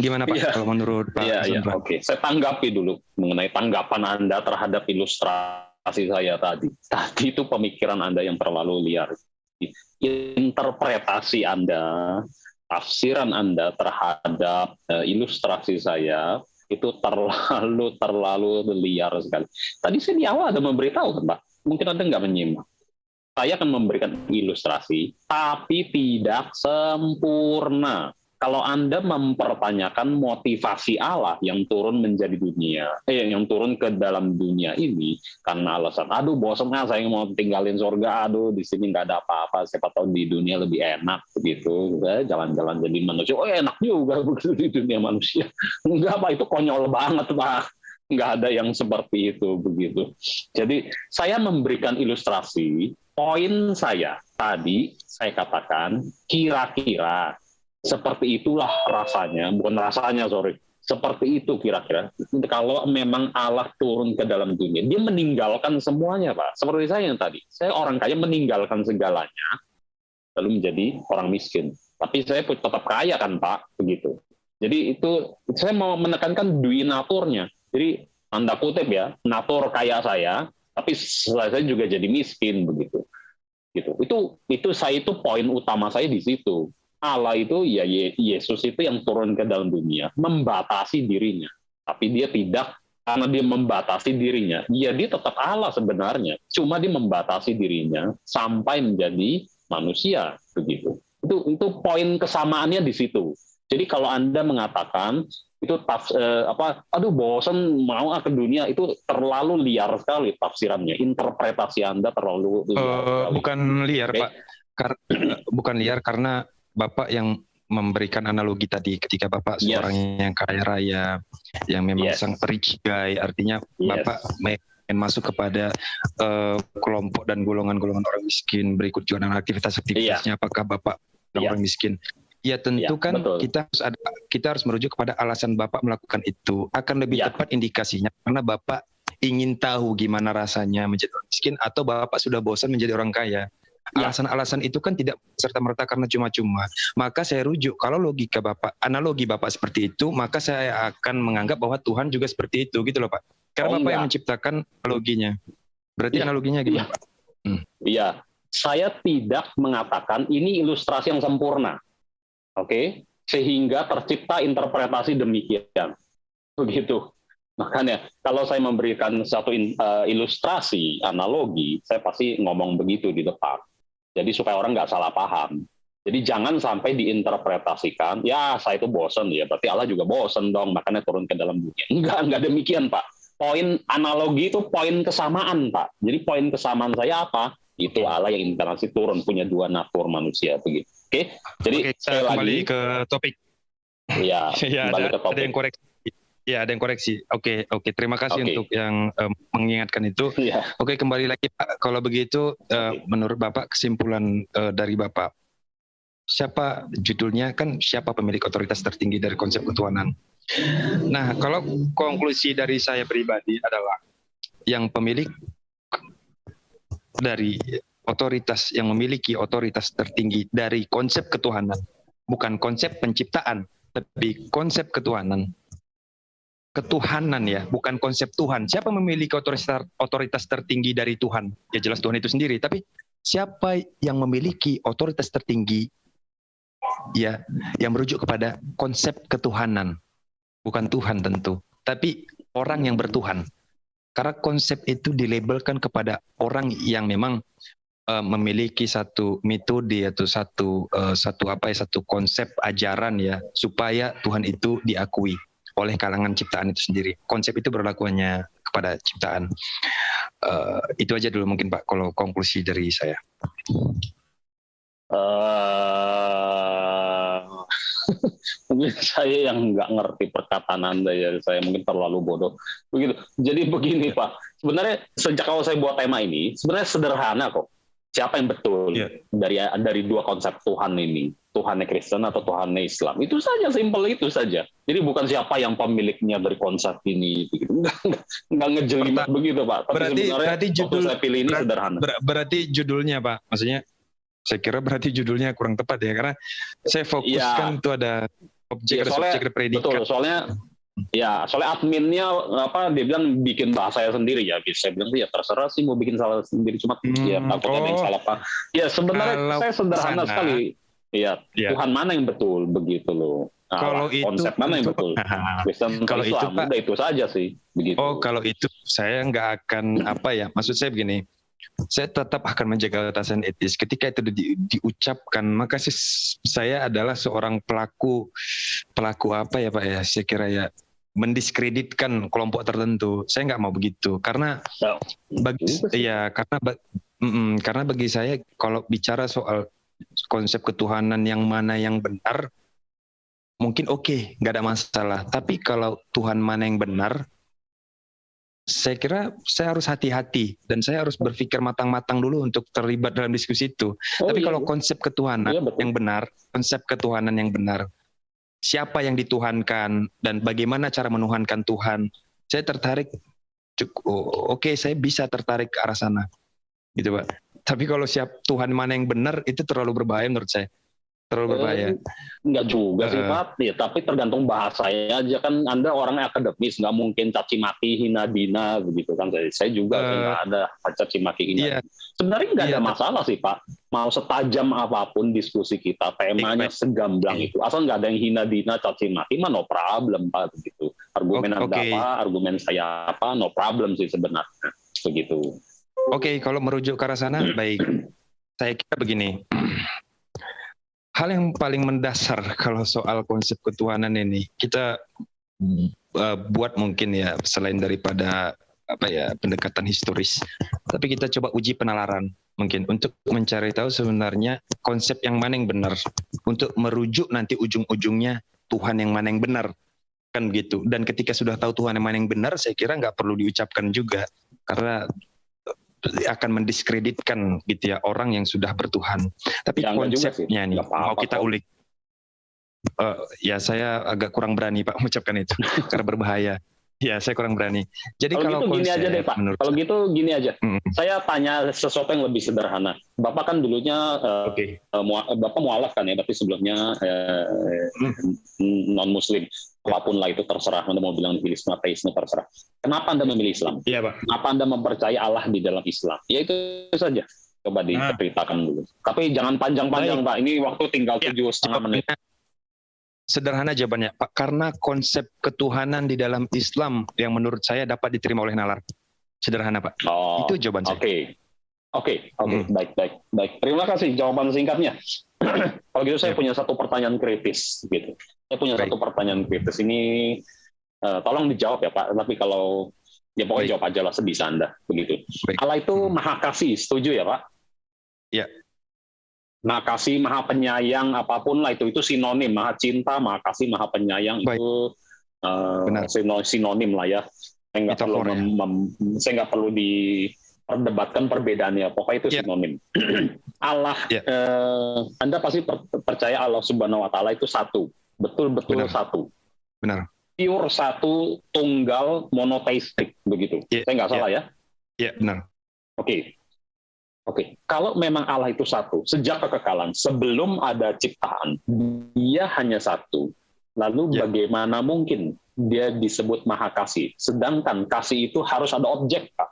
Gimana Pak, kalau menurut Pak? Iya. Oke. Saya tanggapi dulu mengenai tanggapan Anda terhadap ilustrasi saya tadi. Tadi itu pemikiran Anda yang terlalu liar. Interpretasi Anda, tafsiran Anda terhadap ilustrasi saya, itu terlalu liar sekali. Tadi saya di awal ada memberitahu kan Pak. Mungkin Anda nggak menyimak. Saya akan memberikan ilustrasi, tapi tidak sempurna. Kalau Anda mempertanyakan motivasi Allah yang turun menjadi dunia, yang turun ke dalam dunia ini karena alasan, aduh bosan saya mau tinggalin surga, aduh di sini nggak ada apa-apa, siapa tahu di dunia lebih enak begitu, jalan-jalan jadi manusia, enak juga begitu di dunia manusia. Enggak Pak, itu konyol banget Pak. Nggak ada yang seperti itu begitu. Jadi saya memberikan ilustrasi. Poin saya tadi saya katakan kira-kira seperti itulah rasanya, bukan rasanya seperti itu kira-kira. Kalau memang Allah turun ke dalam dunia, dia meninggalkan semuanya Pak. Seperti saya yang tadi, saya orang kaya meninggalkan segalanya, lalu menjadi orang miskin. Tapi saya tetap kaya kan Pak, begitu. Jadi itu saya mau menekankan dui naturnya. Jadi tanda kutip ya, natur kayak saya, tapi saya juga jadi miskin begitu. Gitu. Itu poin utama saya di situ. Allah itu ya Yesus itu yang turun ke dalam dunia, membatasi dirinya. Tapi dia tidak, karena dia membatasi dirinya, dia tetap Allah sebenarnya. Cuma dia membatasi dirinya sampai menjadi manusia begitu. Itu poin kesamaannya di situ. Jadi kalau Anda mengatakan itu aduh bosan mau ke dunia, itu terlalu liar sekali tafsirannya, interpretasi Anda terlalu liar. Bukan liar, okay, Pak. Bukan liar karena Bapak yang memberikan analogi tadi ketika Bapak seorang yang kaya raya, yang memang sang rich guy, artinya Bapak masuk kepada kelompok dan golongan-golongan orang miskin, berikut juga dengan aktivitasnya, apakah Bapak orang miskin? Ya tentu kan kita harus merujuk kepada alasan Bapak melakukan itu. Akan lebih tepat indikasinya karena Bapak ingin tahu gimana rasanya menjadi orang miskin, atau Bapak sudah bosan menjadi orang kaya. Alasan-alasan itu kan tidak serta-merta karena cuma-cuma. Maka saya rujuk, kalau logika Bapak, analogi Bapak seperti itu, maka saya akan menganggap bahwa Tuhan juga seperti itu, gitu loh Pak. Karena Bapak yang menciptakan analoginya. Berarti analoginya gimana Pak? Iya, saya tidak mengatakan ini ilustrasi yang sempurna. Oke, sehingga tercipta interpretasi demikian, begitu. Makanya kalau saya memberikan satu ilustrasi, analogi, saya pasti ngomong begitu di depan. Jadi supaya orang nggak salah paham. Jadi jangan sampai diinterpretasikan, ya saya itu bosan, ya berarti Allah juga bosan dong, makanya turun ke dalam dunia. Enggak demikian Pak. Poin analogi itu poin kesamaan Pak. Jadi poin kesamaan saya apa? Itu Allah yang inkarnasi turun, punya dua natur manusia begitu. Oke, jadi saya kembali ke topik. Ya, kembali ke topik. Ada yang koreksi. Ya, ada yang koreksi. Oke. Terima kasih untuk yang mengingatkan itu. Oke, kembali lagi Pak. Kalau begitu, menurut Bapak kesimpulan dari Bapak, siapa judulnya kan siapa pemilik otoritas tertinggi dari konsep ketuhanan? Nah, kalau konklusi dari saya pribadi adalah yang pemilik dari otoritas, yang memiliki otoritas tertinggi dari konsep ketuhanan, bukan konsep penciptaan, tapi konsep ketuhanan. Ketuhanan ya, bukan konsep Tuhan. Siapa memiliki otoritas tertinggi dari Tuhan? Ya jelas Tuhan itu sendiri. Tapi siapa yang memiliki otoritas tertinggi? Ya, yang merujuk kepada konsep ketuhanan, bukan Tuhan tentu, tapi orang yang bertuhan. Karena konsep itu dilabelkan kepada orang yang memang memiliki satu metode atau satu konsep ajaran ya, supaya Tuhan itu diakui oleh kalangan ciptaan itu sendiri. Konsep itu berlakunya kepada ciptaan. Itu aja dulu mungkin Pak, kalau konklusi dari saya. Mungkin saya yang nggak ngerti perkataan Anda ya, saya mungkin terlalu bodoh. Begitu. Jadi begini Pak, sebenarnya sejak awal saya buat tema ini, sebenarnya sederhana kok. Siapa yang betul dari dua konsep Tuhan ini, Tuhannya Kristen atau Tuhannya Islam? Itu saja, simpel itu saja. Jadi bukan siapa yang pemiliknya dari konsep ini, begitu. Nggak ngejelimet begitu Pak. Tapi berarti judul saya pilih ini sederhana. Berarti judulnya Pak, maksudnya saya kira berarti judulnya kurang tepat ya, karena saya fokuskan itu ada objek, subjek, predikat. Betul, soalnya adminnya dia bilang bikin bahasa saya sendiri ya. Saya bilang ya terserah sih mau bikin salah sendiri, cuma takutnya yang salah Pak. Ya sebenarnya saya sederhana sekali. Ya, Tuhan mana yang betul begitu loh. Kalau konsep mana yang betul? Kristen, kalau Islam, itu Pak, udah itu saja sih begitu. Kalau itu saya nggak akan maksud saya begini. Saya tetap akan menjaga batasan etis. Ketika itu diucapkan, maka saya adalah seorang pelaku apa ya Pak ya? Saya kira ya mendiskreditkan kelompok tertentu. Saya nggak mau begitu, karena karena bagi saya kalau bicara soal konsep ketuhanan yang mana yang benar, mungkin oke, nggak ada masalah. Tapi kalau Tuhan mana yang benar, saya kira saya harus hati-hati dan saya harus berpikir matang-matang dulu untuk terlibat dalam diskusi itu. Tapi kalau konsep ketuhanan yang benar, konsep ketuhanan yang benar, siapa yang dituhankan dan bagaimana cara menuhankan Tuhan, saya tertarik. Saya bisa tertarik ke arah sana, gitu Pak. Tapi kalau Tuhan mana yang benar, itu terlalu berbahaya menurut saya. Terlalu berbahaya. Enggak juga sih Pak, ya, tapi tergantung bahasanya aja kan. Anda orangnya akademis, nggak mungkin caci maki, hina dina begitu kan. Saya juga saya nggak ada caci maki hina. Iya, Sebenarnya nggak ada masalah sih Pak. Mau setajam apapun diskusi kita, temanya segamblang itu. Asal nggak ada yang hina dina, caci maki, mah no problem Pak begitu. Argumen Anda apa, argumen saya apa, no problem sih sebenarnya begitu. Oke, kalau merujuk ke arah sana, baik. Saya kira begini. Hal yang paling mendasar kalau soal konsep ketuhanan ini kita buat mungkin ya, selain daripada pendekatan historis, tapi kita coba uji penalaran mungkin untuk mencari tahu sebenarnya konsep yang mana yang benar, untuk merujuk nanti ujung-ujungnya Tuhan yang mana yang benar, kan gitu. Dan ketika sudah tahu Tuhan yang mana yang benar, saya kira nggak perlu diucapkan juga, karena akan mendiskreditkan gitu ya orang yang sudah bertuhan. Tapi ya, konsepnya nih mau kita ulik. Ya saya agak kurang berani Pak mengucapkan itu karena berbahaya. Ya saya kurang berani. Jadi kalau gitu, konsep, gini aja deh Pak. Kalau gitu gini aja. Saya tanya sesuatu yang lebih sederhana. Bapak kan dulunya Bapak mualaf kan ya, tapi sebelumnya non Muslim. Apapun lah itu terserah, Anda mau bilang nihilisme, ateisme terserah. Kenapa Anda memilih Islam? Iya, Pak. Kenapa Anda mempercayai Allah di dalam Islam? Ya itu saja. Coba diceritakan dulu. Tapi jangan panjang-panjang, Pak. Ini waktu tinggal 7,5 menit. Sederhana jawabannya, Pak. Karena konsep ketuhanan di dalam Islam yang menurut saya dapat diterima oleh nalar. Sederhana, Pak. Itu jawaban saya. Oke. Baik. Terima kasih jawaban singkatnya. Kalau gitu saya punya satu pertanyaan kritis gitu. Saya punya satu pertanyaan kritis ini, tolong dijawab ya Pak. Tapi kalau ya pokoknya jawab aja lah sebisa Anda begitu. Allah itu maha kasih, setuju ya Pak? Iya. Maha kasih, maha penyayang, apapun lah itu sinonim. Maha cinta, maha kasih, maha penyayang itu sinonim lah ya. Saya nggak perlu diperdebatkan perbedaannya. Pokoknya itu sinonim. Allah, Anda pasti percaya Allah Subhanahu Wa Taala itu satu. Betul-betul satu. Benar. Pure satu, tunggal, monoteistik, begitu. Saya nggak salah ya? Iya, benar. Oke. Kalau memang Allah itu satu, sejak kekekalan, sebelum ada ciptaan, dia hanya satu. Lalu bagaimana mungkin dia disebut maha kasih? Sedangkan kasih itu harus ada objek, Pak.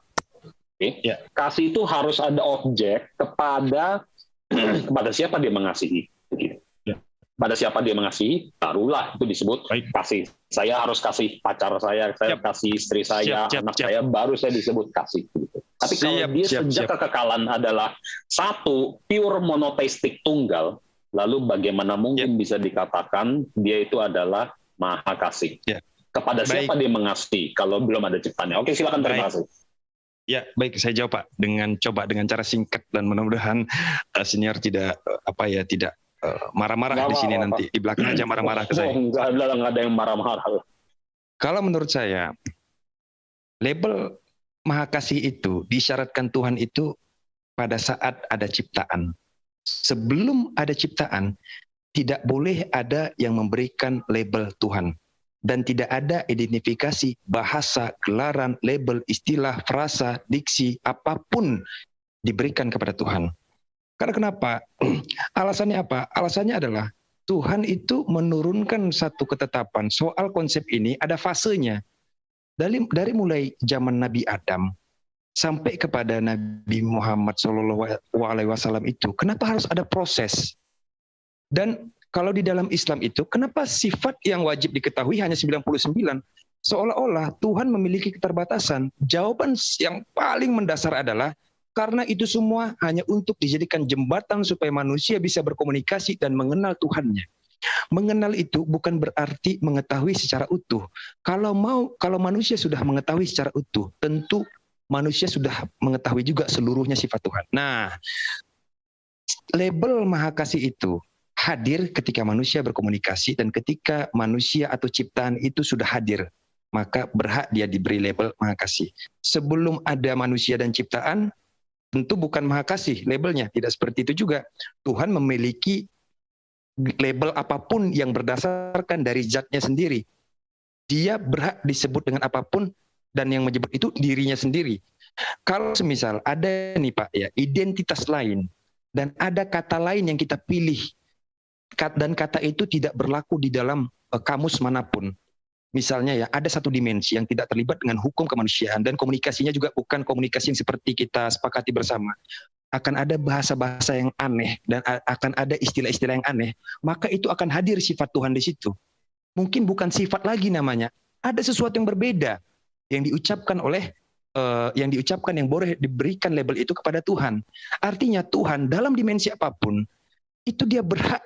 Kasih itu harus ada objek kepada siapa dia mengasihi. Begitu. Pada siapa dia mengasihi, barulah itu disebut kasih. Saya harus kasih pacar saya kasih istri saya, anak saya, baru saya disebut kasih. Tapi kalau dia sejak kekekalan adalah satu, pure monoteistik tunggal, lalu bagaimana mungkin bisa dikatakan dia itu adalah maha kasih? Kepada siapa dia mengasihi kalau belum ada ciptaannya? Oke, silakan, terima kasih. Ya, baik, saya jawab Pak dengan cara singkat dan mudah-mudahan senior tidak marah-marah di sini nanti. Di belakang aja marah-marah ke saya. Enggak ada yang marah-marah. Kalau menurut saya, label Maha Kasih itu disyaratkan Tuhan itu pada saat ada ciptaan. Sebelum ada ciptaan, tidak boleh ada yang memberikan label Tuhan. Dan tidak ada identifikasi bahasa, gelaran, label, istilah, frasa, diksi, apapun diberikan kepada Tuhan. Karena kenapa? Alasannya apa? Alasannya adalah Tuhan itu menurunkan satu ketetapan soal konsep ini, ada fasenya. Dari mulai zaman Nabi Adam sampai kepada Nabi Muhammad SAW itu, kenapa harus ada proses? Dan kalau di dalam Islam itu, kenapa sifat yang wajib diketahui hanya 99? Seolah-olah Tuhan memiliki keterbatasan. Jawaban yang paling mendasar adalah karena itu semua hanya untuk dijadikan jembatan supaya manusia bisa berkomunikasi dan mengenal Tuhannya. Mengenal itu bukan berarti mengetahui secara utuh. Kalau manusia sudah mengetahui secara utuh, tentu manusia sudah mengetahui juga seluruhnya sifat Tuhan. Nah, label Maha Kasih itu hadir ketika manusia berkomunikasi dan ketika manusia atau ciptaan itu sudah hadir, maka berhak dia diberi label Maha Kasih. Sebelum ada manusia dan ciptaan, tentu bukan Maha Kasih labelnya, tidak seperti itu juga. Tuhan memiliki label apapun yang berdasarkan dari zatnya sendiri. Dia berhak disebut dengan apapun dan yang menyebut itu dirinya sendiri. Kalau semisal ada nih Pak ya, identitas lain dan ada kata lain yang kita pilih Dan kata itu tidak berlaku di dalam kamus manapun. Misalnya ya, ada satu dimensi yang tidak terlibat dengan hukum kemanusiaan dan komunikasinya juga bukan komunikasi yang seperti kita sepakati bersama. Akan ada bahasa-bahasa yang aneh dan akan ada istilah-istilah yang aneh, maka itu akan hadir sifat Tuhan di situ. Mungkin bukan sifat lagi namanya, ada sesuatu yang berbeda yang diucapkan yang boleh diberikan label itu kepada Tuhan. Artinya Tuhan dalam dimensi apapun itu dia berhak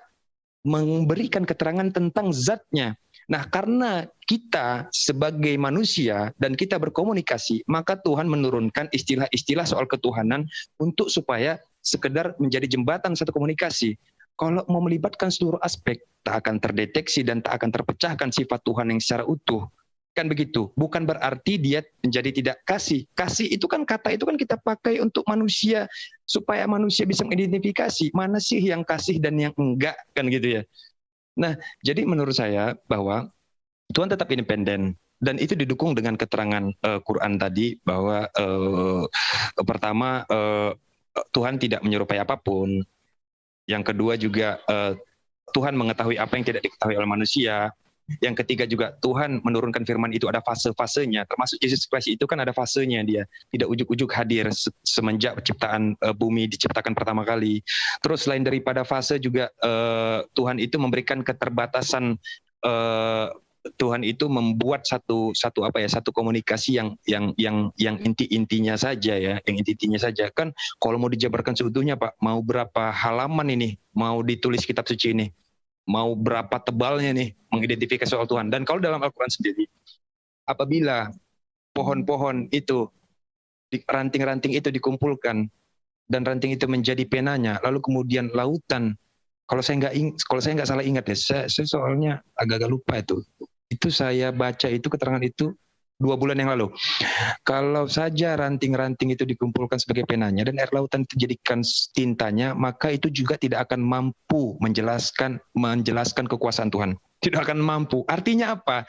memberikan keterangan tentang zatnya. Nah, karena kita sebagai manusia dan kita berkomunikasi, maka Tuhan menurunkan istilah-istilah soal ketuhanan untuk supaya sekedar menjadi jembatan satu komunikasi. Kalau mau melibatkan seluruh aspek, tak akan terdeteksi dan tak akan terpecahkan sifat Tuhan yang secara utuh. Kan begitu. Bukan berarti dia menjadi tidak kasih. Kasih itu kan, kata itu kan kita pakai untuk manusia, supaya manusia bisa mengidentifikasi mana sih yang kasih dan yang enggak, kan gitu ya. Nah, jadi menurut saya bahwa Tuhan tetap independen, dan itu didukung dengan keterangan Quran tadi bahwa pertama Tuhan tidak menyerupai apapun. Yang kedua juga Tuhan mengetahui apa yang tidak diketahui oleh manusia. Yang ketiga juga Tuhan menurunkan firman itu ada fase-fasenya, termasuk Yesus Kristus itu kan ada fasenya, dia tidak ujuk-ujuk hadir semenjak penciptaan bumi diciptakan pertama kali. Terus selain daripada fase juga Tuhan itu memberikan keterbatasan, Tuhan itu membuat satu komunikasi yang intinya saja ya, yang intinya saja. Kan kalau mau dijabarkan seutuhnya Pak, mau berapa halaman ini, mau ditulis kitab suci ini, mau berapa tebalnya nih mengidentifikasi soal Tuhan. Dan kalau dalam Al-Quran sendiri, apabila pohon-pohon itu, ranting-ranting itu dikumpulkan, dan ranting itu menjadi penanya, lalu kemudian lautan, kalau saya nggak salah ingat ya, saya soalnya agak-agak lupa itu saya baca itu keterangan itu 2 bulan yang lalu. Kalau saja ranting-ranting itu dikumpulkan sebagai penanya dan air lautan itu dijadikan tintanya, maka itu juga tidak akan mampu menjelaskan kekuasaan Tuhan. Tidak akan mampu. Artinya apa?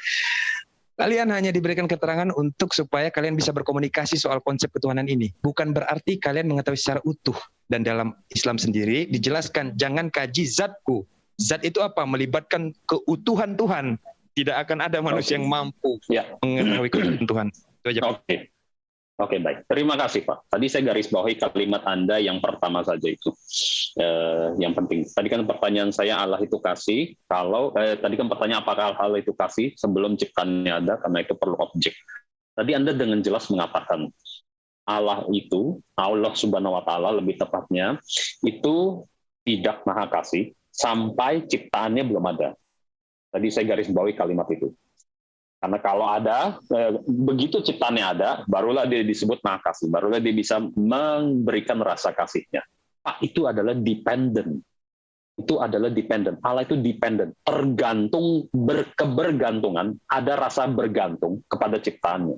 Kalian hanya diberikan keterangan untuk supaya kalian bisa berkomunikasi soal konsep ketuhanan ini. Bukan berarti kalian mengetahui secara utuh. Dan dalam Islam sendiri dijelaskan, jangan kaji zatku. Zat itu apa? Melibatkan keutuhan Tuhan. Tidak akan ada manusia yang mampu mengetahui keutuhan Tuhan. Itu aja, Pak. Oke, baik. Terima kasih, Pak. Tadi saya garis bawahi kalimat Anda yang pertama saja itu. Yang penting. Tadi kan pertanyaan saya, Allah itu kasih. Tadi kan pertanyaan apakah Allah itu kasih sebelum ciptaannya ada, karena itu perlu objek. Tadi Anda dengan jelas mengatakan Allah Subhanahu wa Ta'ala lebih tepatnya itu tidak maha kasih sampai ciptaannya belum ada. Tadi saya garis bawahi kalimat itu. Karena kalau ada, begitu ciptaannya ada, barulah dia disebut maha kasih, barulah dia bisa memberikan rasa kasihnya. Pak, itu adalah dependent. Itu adalah dependent. Allah itu dependent, tergantung, berkebergantungan, ada rasa bergantung kepada ciptaannya.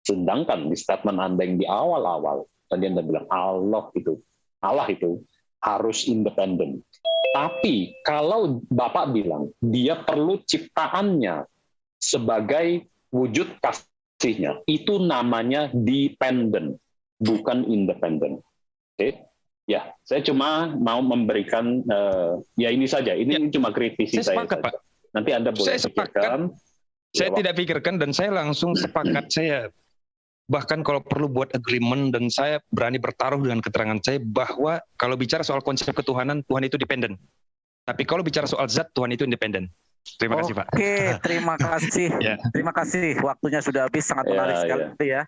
Sedangkan di statement Anda yang di awal-awal, tadi Anda bilang Allah itu harus independen. Tapi kalau Bapak bilang dia perlu ciptaannya sebagai wujud kasihnya, itu namanya dependent, bukan independent. Oke? Ya, saya cuma mau memberikan ya ini saja. Ini cuma kritisi saya sepakat, saja. Pak. Nanti Anda boleh pikirkan. Saya tidak pikirkan dan saya langsung sepakat. Saya bahkan kalau perlu buat agreement, dan saya berani bertaruh dengan keterangan saya bahwa kalau bicara soal konsep ketuhanan, Tuhan itu dependen. Tapi kalau bicara soal zat, Tuhan itu independen. Terima kasih, Pak. Oke, terima kasih. Terima kasih. Waktunya sudah habis, sangat menarik sekali ya.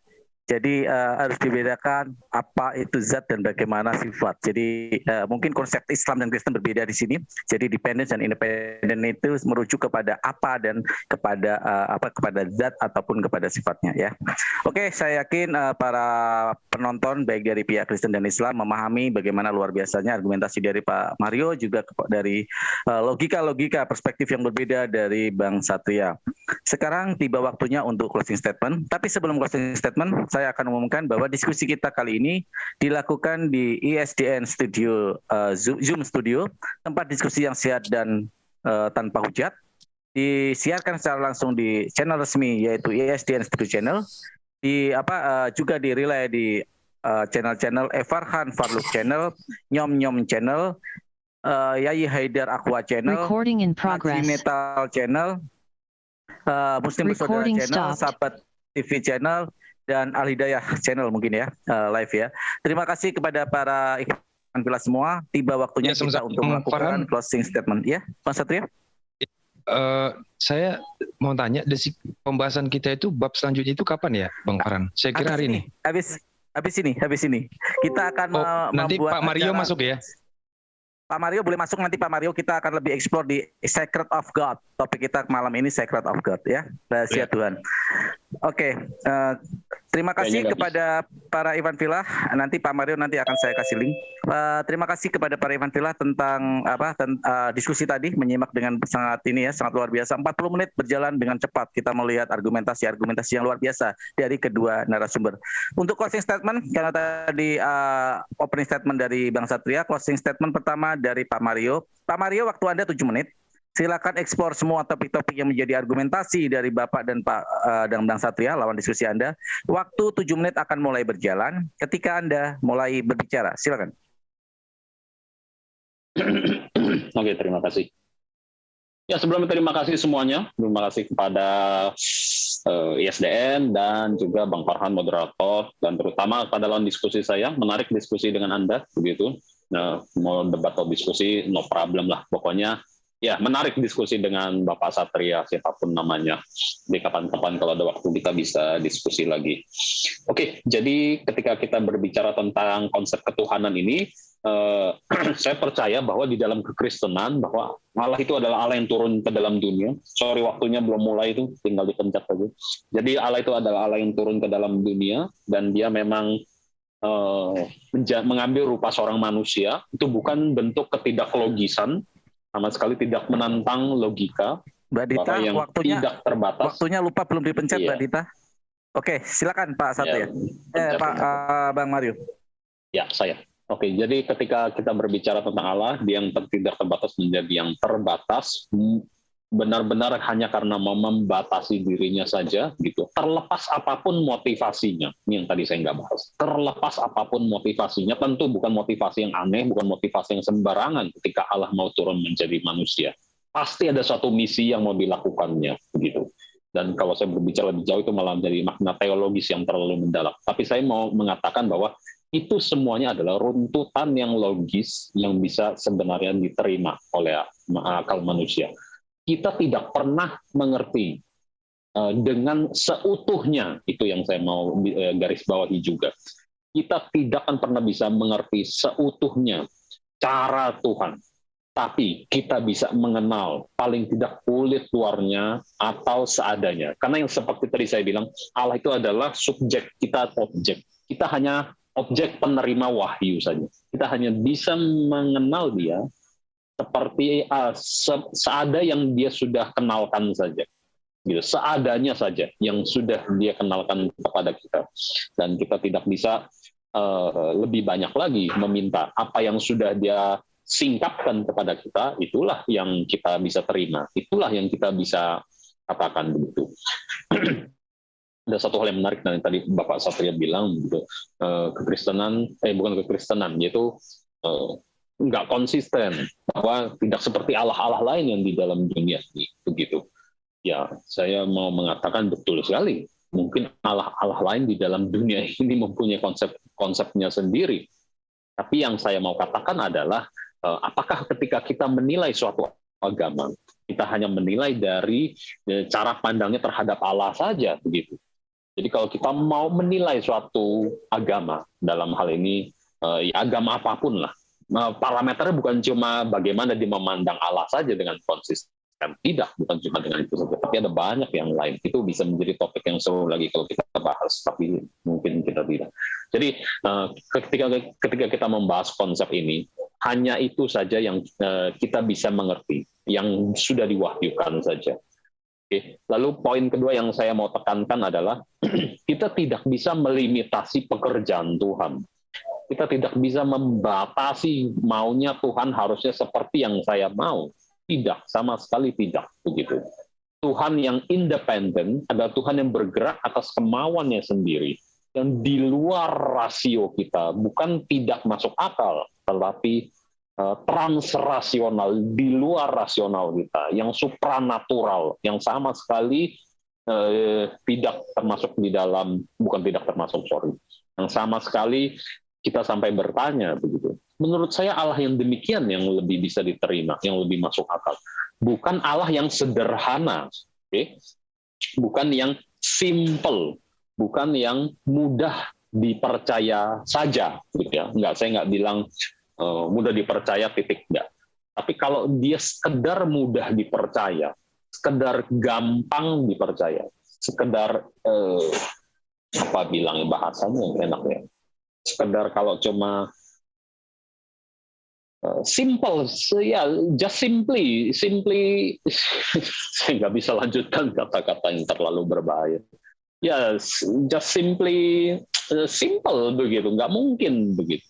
Jadi harus dibedakan apa itu zat dan bagaimana sifat. Jadi mungkin konsep Islam dan Kristen berbeda di sini. Jadi dependence dan independen itu merujuk kepada apa dan kepada kepada zat ataupun kepada sifatnya ya. Oke, saya yakin para penonton baik dari pihak Kristen dan Islam memahami bagaimana luar biasanya argumentasi dari Pak Mario, juga dari logika-logika perspektif yang berbeda dari Bang Satria. Sekarang tiba waktunya untuk closing statement. Tapi sebelum closing statement, saya akan umumkan bahwa diskusi kita kali ini dilakukan di ISDN Studio, Zoom Studio, tempat diskusi yang sehat dan tanpa hujat. Disiarkan secara langsung di channel resmi yaitu ISDN Studio Channel. Juga di-relay di channel-channel Farhan Farluk Channel, Nyom Nyom Channel, Yayi Haidar Aqua Channel, Recording in Nazi progress. Metal Channel, Muslim Bersaudara Recording Channel, stopped. Sahabat TV Channel, dan Al Hidayah Channel mungkin ya, live ya. Terima kasih kepada para Ivan Villa semua. Tiba waktunya Ya, kita untuk melakukan closing statement. Ya, Bang Satria? Saya mau tanya, pembahasan kita itu bab selanjutnya itu kapan ya, Bang Farhan? Saya kira hari ini. Habis ini. Kita akan nanti membuat Pak Mario acara. masuk ya? Pak Mario boleh masuk nanti. Pak Mario, kita akan lebih explore di Secret of God. Topik kita malam ini Secret of God ya, rahasia Tuhan. Oke, terima kasih kepada para Ivan Villa. Nanti Pak Mario nanti akan saya kasih link. Terima kasih kepada para Ivan Villa tentang diskusi tadi, menyimak dengan sangat luar biasa. 40 menit berjalan dengan cepat. Kita melihat argumentasi yang luar biasa dari kedua narasumber. Untuk closing statement, karena tadi opening statement dari Bang Satria, closing statement pertama dari Pak Mario. Pak Mario, waktu Anda 7 menit. Silakan eksplor semua topik-topik yang menjadi argumentasi dari Bapak dan Pak dan Bang Satria lawan diskusi Anda. Waktu 7 menit akan mulai berjalan ketika Anda mulai berbicara. Silakan. Oke, terima kasih. Ya, sebelumnya terima kasih semuanya. Terima kasih kepada ISDN dan juga Bang Farhan moderator, dan terutama pada lawan diskusi saya. Menarik diskusi dengan Anda begitu. Nah, mau debat atau diskusi no problem lah. Pokoknya ya, menarik diskusi dengan Bapak Satria, siapapun namanya. Di kapan-kapan kalau ada waktu kita bisa diskusi lagi. Oke, jadi ketika kita berbicara tentang konsep ketuhanan ini, saya percaya bahwa di dalam kekristenan, bahwa Allah itu adalah Allah yang turun ke dalam dunia. Sorry, waktunya belum mulai itu, tinggal dipencet aja. Jadi Allah itu adalah Allah yang turun ke dalam dunia, dan dia memang mengambil rupa seorang manusia. Itu bukan bentuk ketidaklogisan, sama sekali tidak menantang logika. Mbak Dita, yang waktunya tidak terbatas. Waktunya lupa belum dipencet, Mbak Dita. Oke, silakan Pak Satria. Bang Mario. Ya, saya. Oke, jadi ketika kita berbicara tentang Allah, dia yang tidak terbatas menjadi yang terbatas, benar-benar hanya karena mau membatasi dirinya saja, gitu. Terlepas apapun motivasinya, ini yang tadi saya nggak bahas. Terlepas apapun motivasinya, tentu bukan motivasi yang aneh, bukan motivasi yang sembarangan ketika Allah mau turun menjadi manusia. Pasti ada suatu misi yang mau dilakukannya, begitu. Dan kalau saya berbicara lebih jauh, itu malah menjadi makna teologis yang terlalu mendalam. Tapi saya mau mengatakan bahwa itu semuanya adalah runtutan yang logis yang bisa sebenarnya diterima oleh akal manusia. Kita tidak pernah mengerti dengan seutuhnya, itu yang saya mau garis bawahi juga. Kita tidak akan pernah bisa mengerti seutuhnya cara Tuhan, tapi kita bisa mengenal paling tidak kulit luarnya atau seadanya. Karena yang seperti tadi saya bilang, Allah itu adalah subjek, kita objek. Kita hanya objek penerima wahyu saja. Kita hanya bisa mengenal dia seperti seada yang dia sudah kenalkan saja, gitu, seadanya saja yang sudah dia kenalkan kepada kita, dan kita tidak bisa lebih banyak lagi meminta. Apa yang sudah dia singkapkan kepada kita, itulah yang kita bisa terima, itulah yang kita bisa katakan begitu. Ada satu hal yang menarik dari tadi Bapak Satria bilang, gitu, bukan kekristenan, yaitu nggak konsisten, bahwa tidak seperti Allah-Allah lain yang di dalam dunia ini, begitu. Ya, saya mau mengatakan betul sekali. Mungkin Allah-Allah lain di dalam dunia ini mempunyai konsepnya sendiri. Tapi yang saya mau katakan adalah, apakah ketika kita menilai suatu agama, kita hanya menilai dari cara pandangnya terhadap Allah saja, begitu. Jadi kalau kita mau menilai suatu agama, dalam hal ini ya agama apapun lah, parameternya bukan cuma bagaimana dia memandang Allah saja dengan konsisten. Tidak, bukan cuma dengan itu saja, tapi ada banyak yang lain. Itu bisa menjadi topik yang seru lagi kalau kita bahas, tapi mungkin kita tidak. Jadi ketika kita membahas konsep ini, hanya itu saja yang kita bisa mengerti, yang sudah diwahyukan saja. Oke. Lalu poin kedua yang saya mau tekankan adalah kita tidak bisa melimitasi pekerjaan Tuhan. Kita tidak bisa membatasi maunya Tuhan harusnya seperti yang saya mau. Tidak, sama sekali tidak begitu. Tuhan yang independen adalah Tuhan yang bergerak atas kemauannya sendiri, yang di luar rasio kita, bukan tidak masuk akal, tetapi transrasional, di luar rasional kita, yang supranatural, yang sama sekali tidak termasuk di dalam, bukan tidak termasuk, sorry, yang sama sekali kita sampai bertanya begitu. Menurut saya Allah yang demikian yang lebih bisa diterima, yang lebih masuk akal. Bukan Allah yang sederhana, okay? Bukan yang simple, bukan yang mudah dipercaya saja, gitu ya. Enggak, saya nggak bilang mudah dipercaya titik, enggak. Tapi kalau dia sekedar mudah dipercaya, sekedar gampang dipercaya, sekedar apa bilang bahasanya yang enak ya, sekedar kalau cuma simple, ya just simply saya nggak bisa lanjutkan kata-kata yang terlalu berbahaya. Ya just simply simple begitu, nggak mungkin begitu.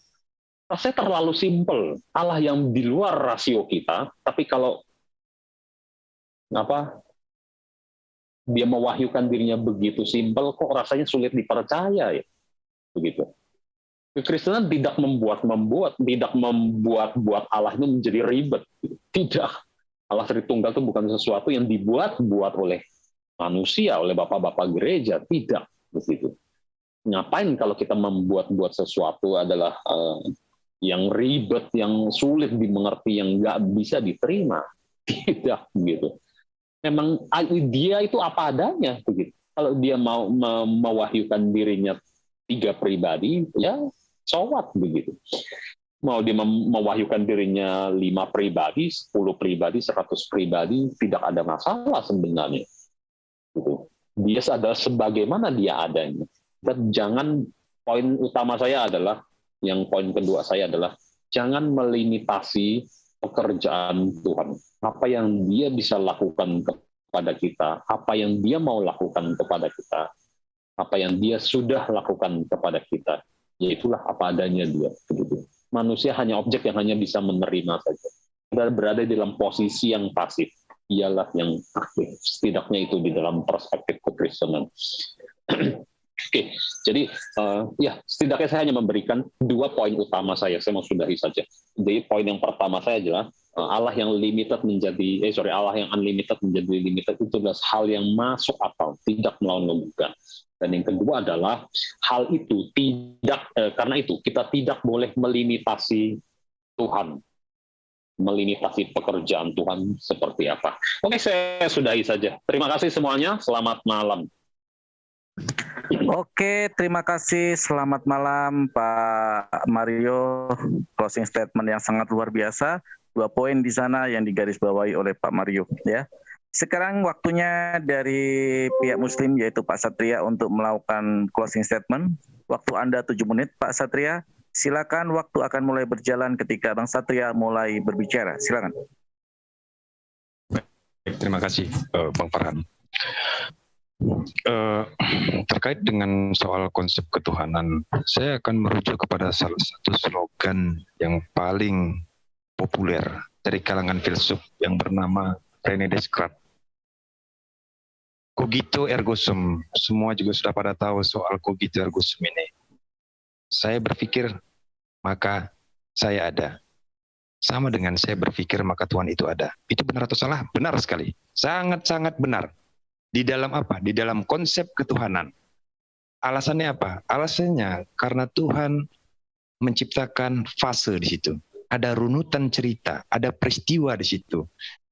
Rasanya terlalu simple. Allah yang di luar rasio kita, tapi kalau dia mewahyukan dirinya begitu simple, kok rasanya sulit dipercaya ya, begitu. Kekristenan tidak membuat Allah itu menjadi ribet. Tidak. Allah Tritunggal itu bukan sesuatu yang dibuat oleh manusia, oleh bapak-bapak gereja. Tidak. Begitu. Ngapain kalau kita membuat sesuatu adalah yang ribet, yang sulit dimengerti, yang nggak bisa diterima. Tidak. Begitu. Memang dia itu apa adanya. Begitu. Kalau dia mau mewahyukan dirinya 3 pribadi, ya so what, begitu. Mau dia mewahyukan dirinya 5 pribadi, 10 pribadi, 100 pribadi, tidak ada masalah sebenarnya. Gitu. Dia adalah sebagaimana dia adanya. Dan jangan, poin utama saya adalah, yang poin kedua saya adalah, jangan melimitasi pekerjaan Tuhan. Apa yang dia bisa lakukan kepada kita, apa yang dia mau lakukan kepada kita, apa yang dia sudah lakukan kepada kita, yaitulah apa adanya dia. Begitu. Manusia hanya objek yang hanya bisa menerima saja. Kita berada di dalam posisi yang pasif, ialah yang aktif. Setidaknya itu di dalam perspektif kekristenan. Oke, jadi ya setidaknya saya hanya memberikan 2 poin utama saya mau sudahi saja. Jadi poin yang pertama saya adalah Allah yang limited menjadi Allah yang unlimited menjadi limited, itu adalah hal yang masuk akal, tidak melawan logika. Dan yang kedua adalah hal itu tidak, karena itu kita tidak boleh melimitasi Tuhan, melimitasi pekerjaan Tuhan seperti apa. Oke, saya sudahi saja. Terima kasih semuanya. Selamat malam. Oke, terima kasih. Selamat malam Pak Mario. Closing statement yang sangat luar biasa. 2 poin di sana yang digarisbawahi oleh Pak Mario, ya. Sekarang waktunya dari pihak Muslim, yaitu Pak Satria, untuk melakukan closing statement. Waktu Anda 7 menit, Pak Satria. Silakan, waktu akan mulai berjalan ketika Bang Satria mulai berbicara. Silakan. Baik, terima kasih, Bang Farhan. Terkait dengan soal konsep ketuhanan, saya akan merujuk kepada salah satu slogan yang paling populer dari kalangan filsuf yang bernama René Descartes. Cogito ergo sum. Semua juga sudah pada tahu soal cogito ergo sum ini. Saya berpikir, maka saya ada. Sama dengan saya berpikir, maka Tuhan itu ada. Itu benar atau salah? Benar sekali. Sangat-sangat benar. Di dalam apa? Di dalam konsep ketuhanan. Alasannya apa? Alasannya karena Tuhan menciptakan fase di situ. Ada runutan cerita, ada peristiwa di situ.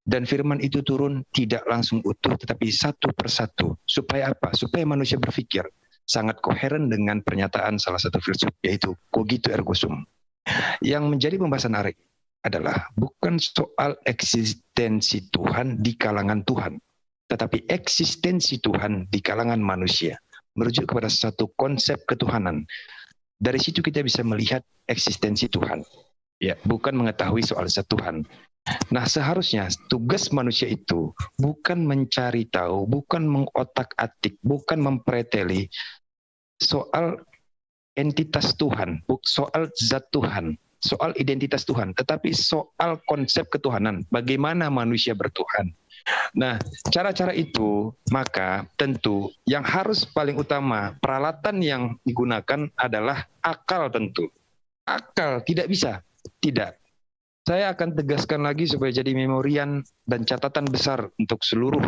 Dan firman itu turun tidak langsung utuh, tetapi satu persatu. Supaya apa? Supaya manusia berpikir. Sangat koheren dengan pernyataan salah satu filsuf, yaitu cogito ergo sum. Yang menjadi pembahasan hari adalah bukan soal eksistensi Tuhan di kalangan Tuhan, tetapi eksistensi Tuhan di kalangan manusia. Merujuk kepada satu konsep ketuhanan. Dari situ kita bisa melihat eksistensi Tuhan. Ya, bukan mengetahui soal zat Tuhan. Nah, seharusnya tugas manusia itu bukan mencari tahu, bukan mengotak-atik, bukan mempreteli soal entitas Tuhan, soal zat Tuhan, soal identitas Tuhan, tetapi soal konsep ketuhanan, bagaimana manusia bertuhan. Nah, cara-cara itu, maka tentu yang harus paling utama, peralatan yang digunakan adalah akal tentu. Akal tidak bisa, tidak. Saya akan tegaskan lagi supaya jadi memorian dan catatan besar untuk seluruh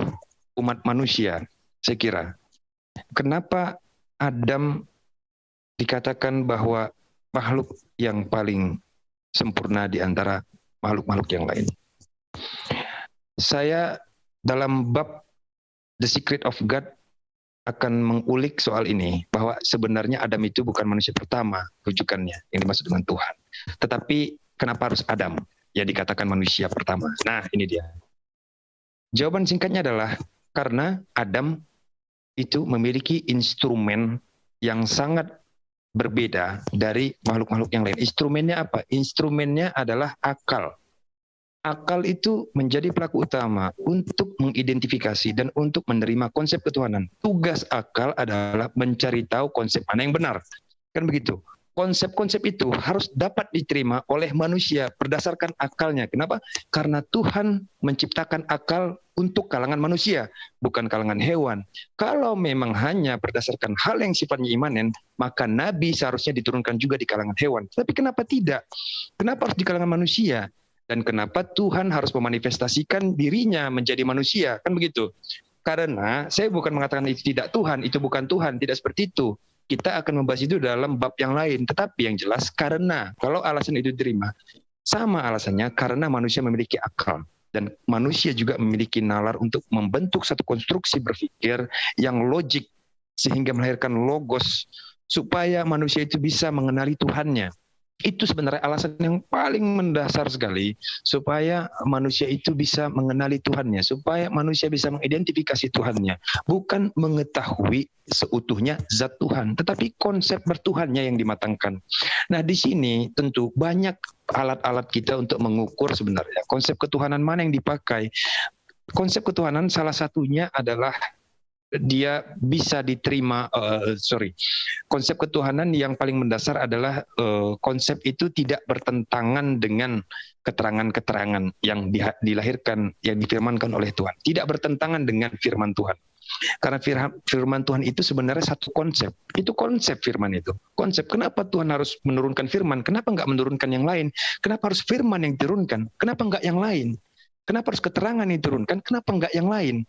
umat manusia. Saya kira, kenapa Adam dikatakan bahwa makhluk yang paling sempurna di antara makhluk-makhluk yang lain. Saya dalam bab The Secret of God akan mengulik soal ini, bahwa sebenarnya Adam itu bukan manusia pertama rujukannya yang dimaksud dengan Tuhan. Tetapi kenapa harus Adam yang dikatakan manusia pertama? Nah, ini dia. Jawaban singkatnya adalah karena Adam itu memiliki instrumen yang sangat berbeda dari makhluk-makhluk yang lain. Instrumennya apa? Instrumennya adalah akal. Akal itu menjadi pelaku utama untuk mengidentifikasi dan untuk menerima konsep ketuhanan. Tugas akal adalah mencari tahu konsep mana yang benar. Kan begitu. Konsep-konsep itu harus dapat diterima oleh manusia berdasarkan akalnya. Kenapa? Karena Tuhan menciptakan akal untuk kalangan manusia, bukan kalangan hewan. Kalau memang hanya berdasarkan hal yang sifatnya imanen, maka Nabi seharusnya diturunkan juga di kalangan hewan. Tapi kenapa tidak? Kenapa harus di kalangan manusia? Dan kenapa Tuhan harus memanifestasikan dirinya menjadi manusia? Kan begitu. Karena saya bukan mengatakan itu tidak Tuhan, itu bukan Tuhan, tidak seperti itu. Kita akan membahas itu dalam bab yang lain. Tetapi yang jelas karena, kalau alasan itu diterima, sama alasannya karena manusia memiliki akal. Dan manusia juga memiliki nalar untuk membentuk satu konstruksi berpikir yang logik, sehingga melahirkan logos, supaya manusia itu bisa mengenali Tuhannya. Itu sebenarnya alasan yang paling mendasar sekali supaya manusia itu bisa mengenali Tuhannya, supaya manusia bisa mengidentifikasi Tuhannya, bukan mengetahui seutuhnya zat Tuhan, tetapi konsep bertuhannya yang dimatangkan. Nah, di sini tentu banyak alat-alat kita untuk mengukur sebenarnya konsep ketuhanan mana yang dipakai. Konsep ketuhanan salah satunya adalah dia bisa diterima, konsep ketuhanan yang paling mendasar adalah konsep itu tidak bertentangan dengan keterangan-keterangan yang dilahirkan, yang difirmankan oleh Tuhan. Tidak bertentangan dengan firman Tuhan. Karena firman Tuhan itu sebenarnya satu konsep. Itu konsep firman itu. Konsep kenapa Tuhan harus menurunkan firman, kenapa enggak menurunkan yang lain? Kenapa harus firman yang diturunkan? Kenapa enggak yang lain? Kenapa harus keterangan yang diturunkan? Kenapa enggak yang lain?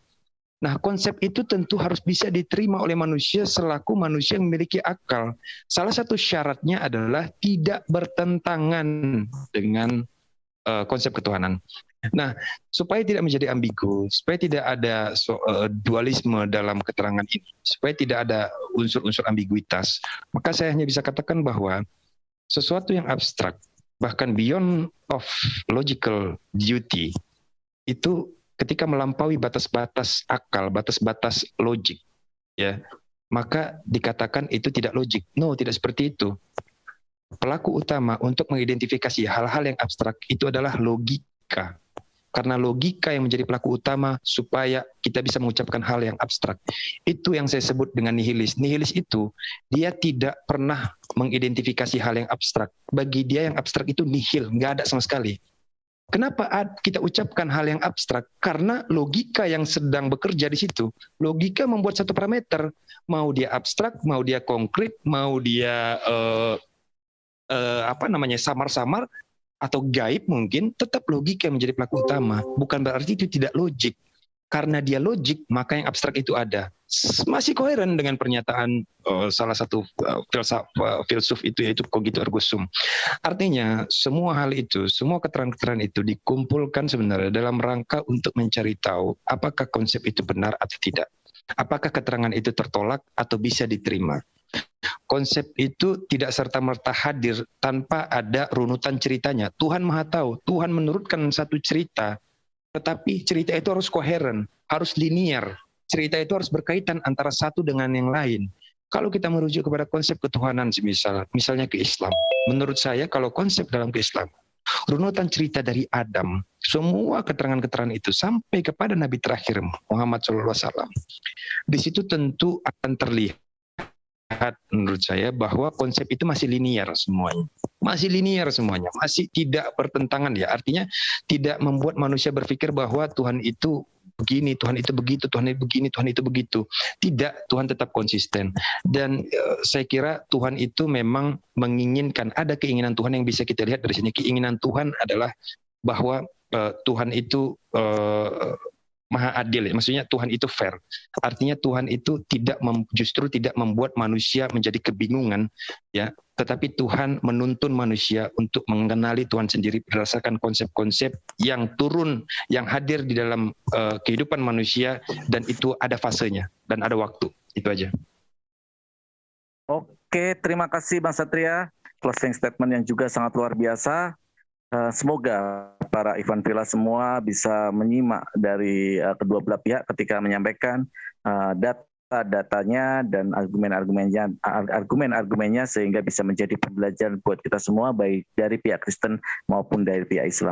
Nah, konsep itu tentu harus bisa diterima oleh manusia selaku manusia yang memiliki akal. Salah satu syaratnya adalah tidak bertentangan dengan konsep ketuhanan. Nah, supaya tidak menjadi ambigu, supaya tidak ada dualisme dalam keterangan ini, supaya tidak ada unsur-unsur ambiguitas, maka saya hanya bisa katakan bahwa sesuatu yang abstrak, bahkan beyond of logical duty, itu ketika melampaui batas-batas akal, batas-batas logik, ya, maka dikatakan itu tidak logik. No, tidak seperti itu. Pelaku utama untuk mengidentifikasi hal-hal yang abstrak itu adalah logika. Karena logika yang menjadi pelaku utama supaya kita bisa mengucapkan hal yang abstrak. Itu yang saya sebut dengan nihilis. Nihilis itu, dia tidak pernah mengidentifikasi hal yang abstrak. Bagi dia yang abstrak itu nihil, nggak ada sama sekali. Kenapa kita ucapkan hal yang abstrak? Karena logika yang sedang bekerja di situ. Logika membuat satu parameter. Mau dia abstrak, mau dia konkret, mau dia samar-samar atau gaib mungkin, tetap logika yang menjadi pelaku utama. Bukan berarti itu tidak logik. Karena dia logik, maka yang abstrak itu ada. Masih koheren dengan pernyataan salah satu filsuf itu, yaitu cogito ergo sum. Artinya, semua hal itu, semua keterangan-keterangan itu dikumpulkan sebenarnya dalam rangka untuk mencari tahu apakah konsep itu benar atau tidak. Apakah keterangan itu tertolak atau bisa diterima. Konsep itu tidak serta-merta hadir tanpa ada runutan ceritanya. Tuhan Maha Tahu, Tuhan menurutkan satu cerita, tetapi cerita itu harus koheren, harus linear. Cerita itu harus berkaitan antara satu dengan yang lain. Kalau kita merujuk kepada konsep ketuhanan, misalnya ke Islam, menurut saya kalau konsep dalam keislaman, runutan cerita dari Adam, semua keterangan-keterangan itu sampai kepada Nabi terakhir Muhammad SAW, di situ tentu akan terlihat menurut saya bahwa konsep itu masih linear semuanya. Masih linear semuanya, masih tidak bertentangan ya. Artinya tidak membuat manusia berpikir bahwa Tuhan itu begini, Tuhan itu begitu, Tuhan itu begini, Tuhan itu begitu. Tidak, Tuhan tetap konsisten. Dan saya kira Tuhan itu memang menginginkan, ada keinginan Tuhan yang bisa kita lihat dari sini. Keinginan Tuhan adalah bahwa Tuhan itu maha adil, maksudnya Tuhan itu fair. Artinya Tuhan itu justru tidak membuat manusia menjadi kebingungan, ya. Tetapi Tuhan menuntun manusia untuk mengenali Tuhan sendiri berdasarkan konsep-konsep yang turun, yang hadir di dalam kehidupan manusia, dan itu ada fasenya dan ada waktu. Itu aja. Oke, terima kasih Bang Satria. Closing statement yang juga sangat luar biasa. Semoga para Ikhwan Fillah semua bisa menyimak dari kedua belah pihak ketika menyampaikan data-datanya dan argumen-argumennya sehingga bisa menjadi pembelajaran buat kita semua, baik dari pihak Kristen maupun dari pihak Islam.